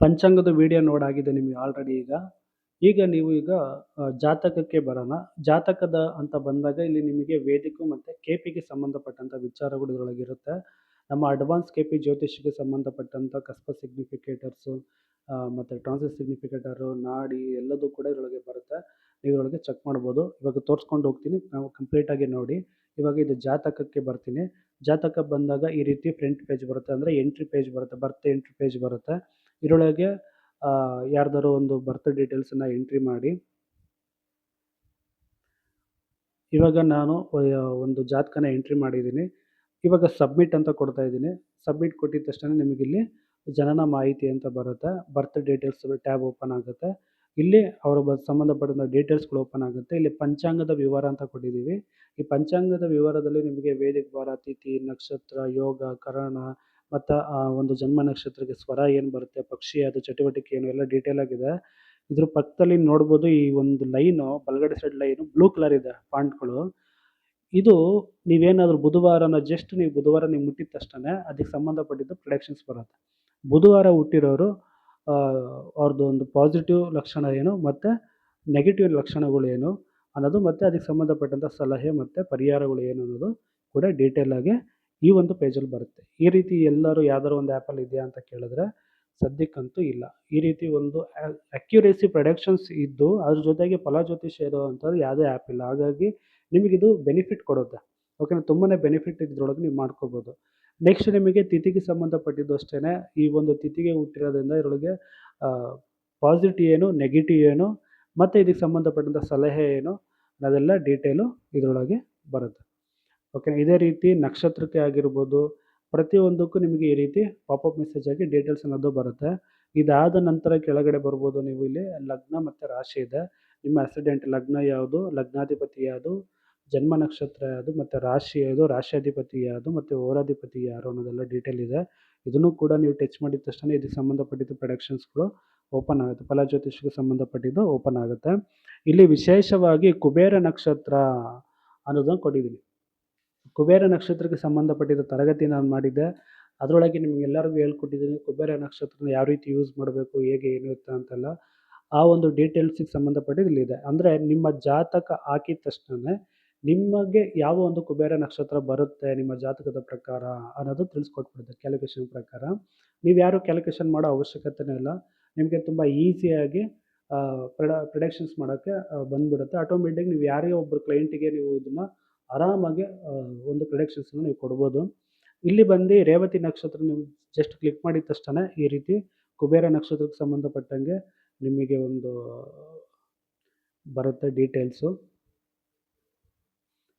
ಪಂಚಾಂಗದ video ನೋಡಾಗಿದೆ ನಿಮಗೆ already ಈಗ. ಈಗ ನೀವು ಜಾತಕಕ್ಕೆ ಬರೋಣ. ಜಾತಕದ ಅಂತ ಬಂದಾಗ ಇಲ್ಲಿ ನಿಮಗೆ ವೇದಿಕು ಮತ್ತು ಕೆಪಿಗೆ ಸಂಬಂಧಪಟ್ಟಂಥ ವಿಚಾರಗಳು ಇದರೊಳಗಿರುತ್ತೆ. ನಮ್ಮ ಅಡ್ವಾನ್ಸ್ ಕೆಪಿ ಜ್ಯೋತಿಷ್ಯಕ್ಕೆ ಸಂಬಂಧಪಟ್ಟಂಥ ಕಸ್ಪ ಸಿಗ್ನಿಫಿಕೇಟರ್ಸು ಮತ್ತು ಟ್ರಾನ್ಸಿಟ್ ಸಿಗ್ನಿಫಿಕೇಟರು, ನಾಡಿ ಎಲ್ಲದೂ ಕೂಡ ಇದರೊಳಗೆ ಬರುತ್ತೆ. ನೀವು ಇದರೊಳಗೆ ಚೆಕ್ ಮಾಡ್ಬೋದು. ಇವಾಗ ತೋರಿಸ್ಕೊಂಡು ಹೋಗ್ತೀನಿ, ನಾವು ಕಂಪ್ಲೀಟಾಗಿ ನೋಡಿ. ಇವಾಗ ಇದು ಜಾತಕಕ್ಕೆ ಬರ್ತೀನಿ. ಜಾತಕ ಬಂದಾಗ ಈ ರೀತಿ ಫ್ರಂಟ್ ಪೇಜ್ ಬರುತ್ತೆ, ಅಂದರೆ ಎಂಟ್ರಿ ಪೇಜ್ ಬರುತ್ತೆ, ಬರ್ತ್ ಎಂಟ್ರಿ ಪೇಜ್ ಬರುತ್ತೆ. ಇದರೊಳಗೆ ಯಾರ್ದಾರು ಒಂದು ಬರ್ತ್ ಡೀಟೇಲ್ಸನ್ನು ಎಂಟ್ರಿ ಮಾಡಿ. ಇವಾಗ ನಾನು ಒಂದು ಜಾತಕನ ಎಂಟ್ರಿ ಮಾಡಿದ್ದೀನಿ. ಇವಾಗ ಸಬ್ಮಿಟ್ ಅಂತ ಕೊಡ್ತಾ ಇದ್ದೀನಿ. ಸಬ್ಮಿಟ್ ಕೊಟ್ಟಿದ ತಕ್ಷಣ ನಿಮಗಿಲ್ಲಿ ಜನನ ಮಾಹಿತಿ ಅಂತ ಬರುತ್ತೆ. ಬರ್ತ್ ಡೀಟೇಲ್ಸ್ ಟ್ಯಾಬ್ ಓಪನ್ ಆಗುತ್ತೆ. ಇಲ್ಲಿ ಅವರ ಸಂಬಂಧಪಟ್ಟಂಥ ಡೀಟೇಲ್ಸ್ಗಳು ಓಪನ್ ಆಗುತ್ತೆ. ಇಲ್ಲಿ ಪಂಚಾಂಗದ ವಿವರ ಅಂತ ಕೊಟ್ಟಿದ್ದೀವಿ. ಈ ಪಂಚಾಂಗದ ವಿವರದಲ್ಲಿ ನಿಮಗೆ ವೇದಿಕ ವಾರ, ತಿಥಿ, ನಕ್ಷತ್ರ, ಯೋಗ, ಕರಣ ಮತ್ತು ಒಂದು ಜನ್ಮ ನಕ್ಷತ್ರಕ್ಕೆ ಸ್ವರ ಏನು ಬರುತ್ತೆ, ಪಕ್ಷಿ ಅದು ಚಟುವಟಿಕೆ ಏನು ಎಲ್ಲ ಡೀಟೇಲ್ ಆಗಿದೆ. ಇದ್ರ ಪಕ್ಕದಲ್ಲಿ ನೋಡ್ಬೋದು, ಈ ಒಂದು ಲೈನು ಬಲಗಡೆ ಸೈಡ್ ಲೈನು ಬ್ಲೂ ಕಲರ್ ಇದೆ ಫಾಂಟ್ಗಳು. ಇದು ನೀವೇನಾದರೂ ಬುಧವಾರ ನೀವು ಮುಟ್ಟಿದ ತಕ್ಷಣ ಅದಕ್ಕೆ ಸಂಬಂಧಪಟ್ಟಿದ್ದು ಪ್ರೊಡಕ್ಷನ್ಸ್ ಬರುತ್ತೆ. ಬುಧವಾರ ಹುಟ್ಟಿರೋರು ಅವ್ರದ್ದು ಒಂದು ಪಾಸಿಟಿವ್ ಲಕ್ಷಣ ಏನು ಮತ್ತು ನೆಗೆಟಿವ್ ಲಕ್ಷಣಗಳು ಏನು ಅನ್ನೋದು, ಮತ್ತು ಅದಕ್ಕೆ ಸಂಬಂಧಪಟ್ಟಂಥ ಸಲಹೆ ಮತ್ತು ಪರಿಹಾರಗಳು ಏನು ಅನ್ನೋದು ಕೂಡ ಡೀಟೇಲಾಗಿ ಈ ಒಂದು ಪೇಜಲ್ಲಿ ಬರುತ್ತೆ. ಈ ರೀತಿ ಎಲ್ಲರೂ ಯಾವ್ದಾದ್ರು ಒಂದು ಆ್ಯಪಲ್ಲಿ ಇದೆಯಾ ಅಂತ ಕೇಳಿದ್ರೆ ಸದ್ಯಕ್ಕಂತೂ ಇಲ್ಲ. ಈ ರೀತಿ ಒಂದು ಅಕ್ಯುರೇಸಿ ಪ್ರೊಡಕ್ಷನ್ಸ್ ಇದ್ದು ಅದ್ರ ಜೊತೆಗೆ ಫಲಜ್ಯೋತಿಷ್ಯ ಇರುವಂಥದ್ದು ಯಾವುದೇ ಆ್ಯಪ್ ಇಲ್ಲ. ಹಾಗಾಗಿ ನಿಮಗಿದು ಬೆನಿಫಿಟ್ ಕೊಡುತ್ತೆ. ಓಕೆನಾ, ತುಂಬಾ ಬೆನಿಫಿಟ್ ಇದ್ರೊಳಗೆ ನೀವು ಮಾಡ್ಕೋಬೋದು. ನೆಕ್ಸ್ಟ್ ನಿಮಗೆ ತಿಥಿಗೆ ಸಂಬಂಧಪಟ್ಟಿದ್ದು ಅಷ್ಟೇ. ಈ ಒಂದು ತಿಥಿಗೆ ಹುಟ್ಟಿರೋದ್ರಿಂದ ಇದರೊಳಗೆ ಪಾಸಿಟಿವ್ ಏನು, ನೆಗೆಟಿವ್ ಏನು ಮತ್ತು ಇದಕ್ಕೆ ಸಂಬಂಧಪಟ್ಟಂಥ ಸಲಹೆ ಏನು ಅದೆಲ್ಲ ಡೀಟೇಲು ಇದರೊಳಗೆ ಬರುತ್ತೆ. ಓಕೆ, ಇದೇ ರೀತಿ ನಕ್ಷತ್ರಕ್ಕೆ ಆಗಿರ್ಬೋದು, ಪ್ರತಿಯೊಂದಕ್ಕೂ ನಿಮಗೆ ಈ ರೀತಿ ಪಾಪಪ್ ಮೆಸೇಜ್ ಆಗಿ ಡೀಟೇಲ್ಸ್ ಅನ್ನೋದು ಬರುತ್ತೆ. ಇದಾದ ನಂತರ ಕೆಳಗಡೆ ಬರ್ಬೋದು ನೀವು. ಇಲ್ಲಿ ಲಗ್ನ ಮತ್ತು ರಾಶಿ ಇದೆ. ನಿಮ್ಮ ಆಕ್ಸಿಡೆಂಟ್ ಲಗ್ನ ಯಾವುದು, ಲಗ್ನಾಧಿಪತಿ ಯಾವುದು, ಜನ್ಮ ನಕ್ಷತ್ರ ಯಾವುದು ಮತ್ತು ರಾಶಿ ಯಾವುದು, ರಾಶ್ಯಾಧಿಪತಿ ಯಾವುದು ಮತ್ತು ಹೋರಾಧಿಪತಿ ಯಾರು ಅನ್ನೋದೆಲ್ಲ ಡೀಟೇಲ್ ಇದೆ. ಇದನ್ನು ಕೂಡ ನೀವು ಟಚ್ ಮಾಡಿದ ತಕ್ಷಣ ಇದಕ್ಕೆ ಸಂಬಂಧಪಟ್ಟಿದ್ದು ಪ್ರೊಡಕ್ಷನ್ಸ್ಗಳು ಓಪನ್ ಆಗುತ್ತೆ. ಫಲಜ್ಯೋತಿಷ್ಗೆ ಸಂಬಂಧಪಟ್ಟಿದ್ದು ಓಪನ್ ಆಗುತ್ತೆ. ಇಲ್ಲಿ ವಿಶೇಷವಾಗಿ ಕುಬೇರ ನಕ್ಷತ್ರ ಅನ್ನೋದನ್ನು ಕೊಟ್ಟಿದ್ದೀನಿ. ಕುಬೇರ ನಕ್ಷತ್ರಕ್ಕೆ ಸಂಬಂಧಪಟ್ಟಿದ್ದ ತರಗತಿ ನಾನು ಮಾಡಿದ್ದೆ. ಅದರೊಳಗೆ ನಿಮಗೆಲ್ಲರಿಗೂ ಹೇಳ್ಕೊಟ್ಟಿದ್ದೀನಿ ಕುಬೇರ ನಕ್ಷತ್ರನ ಯಾವ ರೀತಿ ಯೂಸ್ ಮಾಡಬೇಕು, ಹೇಗೆ ಏನಿರುತ್ತೆ ಅಂತೆಲ್ಲ. ಆ ಒಂದು ಡೀಟೇಲ್ಸಿಗೆ ಸಂಬಂಧಪಟ್ಟಿದ್ದು ಇಲ್ಲಿದೆ. ಅಂದರೆ ನಿಮ್ಮ ಜಾತಕ ಹಾಕಿದ ತಕ್ಷಣ ನಿಮಗೆ ಯಾವ ಒಂದು ಕುಬೇರ ನಕ್ಷತ್ರ ಬರುತ್ತೆ ನಿಮ್ಮ ಜಾತಕದ ಪ್ರಕಾರ ಅನ್ನೋದು ತಿಳಿಸ್ಕೊಟ್ಬಿಡುತ್ತೆ ಕ್ಯಾಲ್ಕುಲೇಷನ್ ಪ್ರಕಾರ. ನೀವು ಯಾರು ಕ್ಯಾಲ್ಕುಲೇಷನ್ ಮಾಡೋ ಅವಶ್ಯಕತೆನೇ ಇಲ್ಲ. ನಿಮಗೆ ತುಂಬ ಈಸಿಯಾಗಿ ಪ್ರೊಡಕ್ಷನ್ಸ್ ಮಾಡೋಕ್ಕೆ ಬಂದ್ಬಿಡುತ್ತೆ. ಆಟೋಮೆಟಿಕ್ ನೀವು ಯಾರೇ ಒಬ್ಬರು ಕ್ಲೈಂಟಿಗೆ ನೀವು ಇದನ್ನು ಆರಾಮಾಗಿ ಒಂದು ಪ್ರೊಡಕ್ಷನ್ಸನ್ನು ನೀವು ಕೊಡ್ಬೋದು. ಇಲ್ಲಿ ಬಂದು ರೇವತಿ ನಕ್ಷತ್ರ ನೀವು ಜಸ್ಟ್ ಕ್ಲಿಕ್ ಮಾಡಿದ ತಕ್ಷಣ ಈ ರೀತಿ ಕುಬೇರ ನಕ್ಷತ್ರಕ್ಕೆ ಸಂಬಂಧಪಟ್ಟಂಗೆ ನಿಮಗೆ ಒಂದು ಬರುತ್ತೆ ಡೀಟೇಲ್ಸು.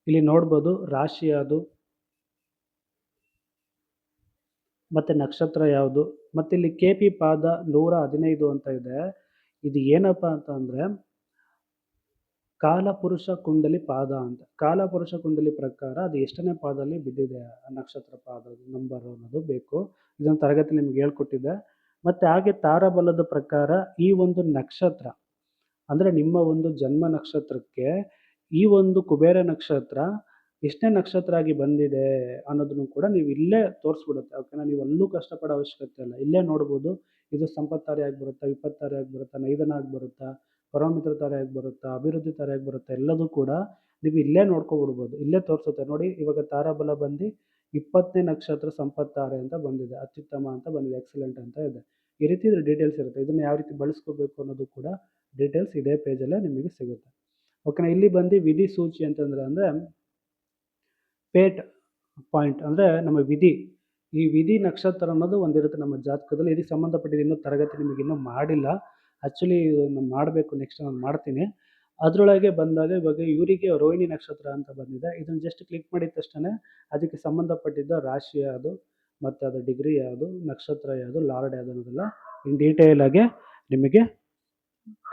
ಇಲ್ಲಿ ನೋಡ್ಬೋದು ರಾಶಿ ಯಾವುದು ಮತ್ತು ನಕ್ಷತ್ರ ಯಾವುದು, ಮತ್ತು ಇಲ್ಲಿ ಕೆ ಪಿ ಪಾದ 115 ಅಂತ ಇದೆ. ಇದು ಏನಪ್ಪ ಅಂತಂದರೆ ಕಾಲಪುರುಷ ಕುಂಡಲಿ ಪಾದ ಅಂತ. ಕಾಲಪುರುಷ ಕುಂಡಲಿ ಪ್ರಕಾರ ಅದು ಎಷ್ಟನೇ ಪಾದದಲ್ಲಿ ಬಿದ್ದಿದೆ ನಕ್ಷತ್ರ ಪಾದ ನಂಬರ್ ಅನ್ನೋದು ಬೇಕು. ಇದೊಂದು ತರಗತಿ ನಿಮ್ಗೆ ಹೇಳ್ಕೊಟ್ಟಿದ್ದೆ. ಮತ್ತು ಹಾಗೆ ತಾರಾಬಲದ ಪ್ರಕಾರ ಈ ಒಂದು ನಕ್ಷತ್ರ ಅಂದರೆ ನಿಮ್ಮ ಒಂದು ಜನ್ಮ ನಕ್ಷತ್ರಕ್ಕೆ ಈ ಒಂದು ಕುಬೇರ ನಕ್ಷತ್ರ ಎಷ್ಟನೇ ನಕ್ಷತ್ರ ಆಗಿ ಬಂದಿದೆ ಅನ್ನೋದನ್ನು ಕೂಡ ನೀವು ಇಲ್ಲೇ ತೋರಿಸ್ಬಿಡುತ್ತೆ. ಓಕೆನಾ, ನೀವು ಅಲ್ಲೂ ಕಷ್ಟಪಡೋ ಅವಶ್ಯಕತೆ ಇಲ್ಲ. ಇಲ್ಲೇ ನೋಡ್ಬೋದು. ಇದು ಸಂಪತ್ತಾರೆ ಆಗಿ ಬರುತ್ತಾ, ವಿಪತ್ತಾರೆ ಆಗಿ ಬರುತ್ತಾ, ನೈದನ ಆಗಿ ಬರುತ್ತಾ, ಪರಮಿತ್ರ ತಾರೆ ಆಗಿ ಬರುತ್ತಾ, ಅಭಿವೃದ್ಧಿ ತಾರೆ ಆಗಿ ಬರುತ್ತಾ, ಎಲ್ಲದೂ ಕೂಡ ನೀವು ಇಲ್ಲೇ ನೋಡ್ಕೊಬಿಡ್ಬೋದು. ಇಲ್ಲೇ ತೋರಿಸುತ್ತೆ ನೋಡಿ. ಇವಾಗ ತಾರಾಬಲ ಬಂದು 20ನೇ ನಕ್ಷತ್ರ ಸಂಪತ್ತಾರೆ ಅಂತ ಬಂದಿದೆ, ಅತ್ಯುತ್ತಮ ಅಂತ ಬಂದಿದೆ, ಎಕ್ಸಲೆಂಟ್ ಅಂತ ಇದೆ. ಈ ರೀತಿ ಇದ್ರ ಡೀಟೇಲ್ಸ್ ಇರುತ್ತೆ. ಇದನ್ನು ಯಾವ ರೀತಿ ಬಳಸ್ಕೋಬೇಕು ಅನ್ನೋದು ಕೂಡ ಡೀಟೇಲ್ಸ್ ಇದೇ ಪೇಜಲ್ಲೇ ನಿಮಗೆ ಸಿಗುತ್ತೆ. ಓಕೆನಾ, ಇಲ್ಲಿ ಬಂದು ವಿಧಿ ಸೂಚಿ ಅಂತಂದರೆ ಪೇಟ್ ಪಾಯಿಂಟ್ ಅಂದರೆ ನಮ್ಮ ವಿಧಿ. ಈ ವಿಧಿ ನಕ್ಷತ್ರ ಅನ್ನೋದು ಒಂದಿರುತ್ತೆ ನಮ್ಮ ಜಾತಕದಲ್ಲಿ. ಇದಕ್ಕೆ ಸಂಬಂಧಪಟ್ಟಿದ್ದು ಇನ್ನೂ ತರಗತಿ ನಿಮಗೆ ಇನ್ನೂ ಮಾಡಿಲ್ಲ. ಆ್ಯಕ್ಚುಲಿ ನಾನು ಮಾಡಬೇಕು, ನೆಕ್ಸ್ಟ್ ನಾನು ಮಾಡ್ತೀನಿ. ಅದರೊಳಗೆ ಬಂದಾಗ ಇವಾಗ ಇವರಿಗೆ ರೋಹಿಣಿ ನಕ್ಷತ್ರ ಅಂತ ಬಂದಿದೆ. ಇದನ್ನು ಜಸ್ಟ್ ಕ್ಲಿಕ್ ಮಾಡಿದ ತಕ್ಷಣ ಅದಕ್ಕೆ ಸಂಬಂಧಪಟ್ಟಿದ್ದ ರಾಶಿ ಯಾವುದು ಮತ್ತು ಅದು ಡಿಗ್ರಿ ಯಾವುದು, ನಕ್ಷತ್ರ ಯಾವುದು, ಲಾರ್ಡ್ ಯಾವುದು ಅನ್ನೋದೆಲ್ಲ ಇನ್ ಡೀಟೇಲಾಗಿ ನಿಮಗೆ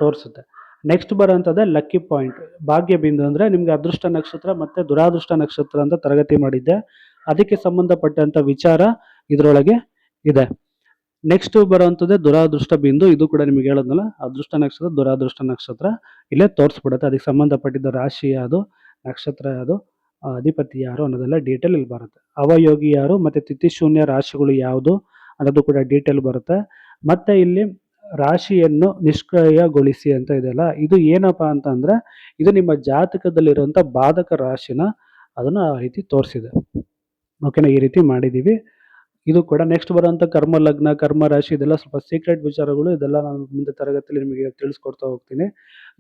ತೋರಿಸುತ್ತೆ. ನೆಕ್ಸ್ಟ್ ಬರೋಂಥದ್ದೇ ಲಕ್ಕಿ ಪಾಯಿಂಟ್, ಭಾಗ್ಯ ಬಿಂದು. ಅಂದರೆ ನಿಮಗೆ ಅದೃಷ್ಟ ನಕ್ಷತ್ರ ಮತ್ತು ದುರಾದೃಷ್ಟ ನಕ್ಷತ್ರ ಅಂತ ತರಗತಿ ಮಾಡಿದ್ದೆ. ಅದಕ್ಕೆ ಸಂಬಂಧಪಟ್ಟಂಥ ವಿಚಾರ ಇದರೊಳಗೆ ಇದೆ. ನೆಕ್ಸ್ಟ್ ಬರೋವಂಥದ್ದೇ ದುರಾದೃಷ್ಟ ಬಿಂದು. ಇದು ಕೂಡ ನಿಮಗೆ ಹೇಳೋದ್ನಲ್ಲ, ಅದೃಷ್ಟ ನಕ್ಷತ್ರ, ದುರಾದೃಷ್ಟ ನಕ್ಷತ್ರ ಇಲ್ಲೇ ತೋರಿಸ್ಬಿಡುತ್ತೆ. ಅದಕ್ಕೆ ಸಂಬಂಧಪಟ್ಟಿದ್ದ ರಾಶಿ ಯಾವುದು, ನಕ್ಷತ್ರ ಯಾವುದು, ಅಧಿಪತಿ ಯಾರು ಅನ್ನೋದೆಲ್ಲ ಡೀಟೇಲ್ ಇಲ್ಲಿ ಬರುತ್ತೆ. ಅವಯೋಗಿ ಯಾರು ಮತ್ತು ತಿಥಿ ಶೂನ್ಯ ರಾಶಿಗಳು ಯಾವುದು ಅನ್ನೋದು ಕೂಡ ಡೀಟೇಲ್ ಬರುತ್ತೆ. ಮತ್ತೆ ಇಲ್ಲಿ ರಾಶಿಯನ್ನು ನಿಷ್ಕ್ರಿಯಗೊಳಿಸಿ ಅಂತ ಇದೆಯಲ್ಲ, ಇದು ಏನಪ್ಪಾ ಅಂತಂದ್ರೆ ಇದು ನಿಮ್ಮ ಜಾತಕದಲ್ಲಿರುವಂಥ ಬಾಧಕ ರಾಶಿನ ಅದನ್ನ ಆ ರೀತಿ ತೋರಿಸಿದೆ. ಓಕೆನಾ, ಈ ರೀತಿ ಮಾಡಿದ್ದೀವಿ. ಇದು ಕೂಡ ನೆಕ್ಸ್ಟ್ ಬರುವಂಥ ಕರ್ಮ ಲಗ್ನ, ಕರ್ಮ ರಾಶಿ ಇದೆಲ್ಲ ಸ್ವಲ್ಪ ಸೀಕ್ರೆಟ್ ವಿಚಾರಗಳು. ಇದೆಲ್ಲ ನಾನು ಮುಂದೆ ತರಗತಿಯಲ್ಲಿ ನಿಮಗೆ ತಿಳಿಸ್ಕೊಡ್ತಾ ಹೋಗ್ತೀನಿ.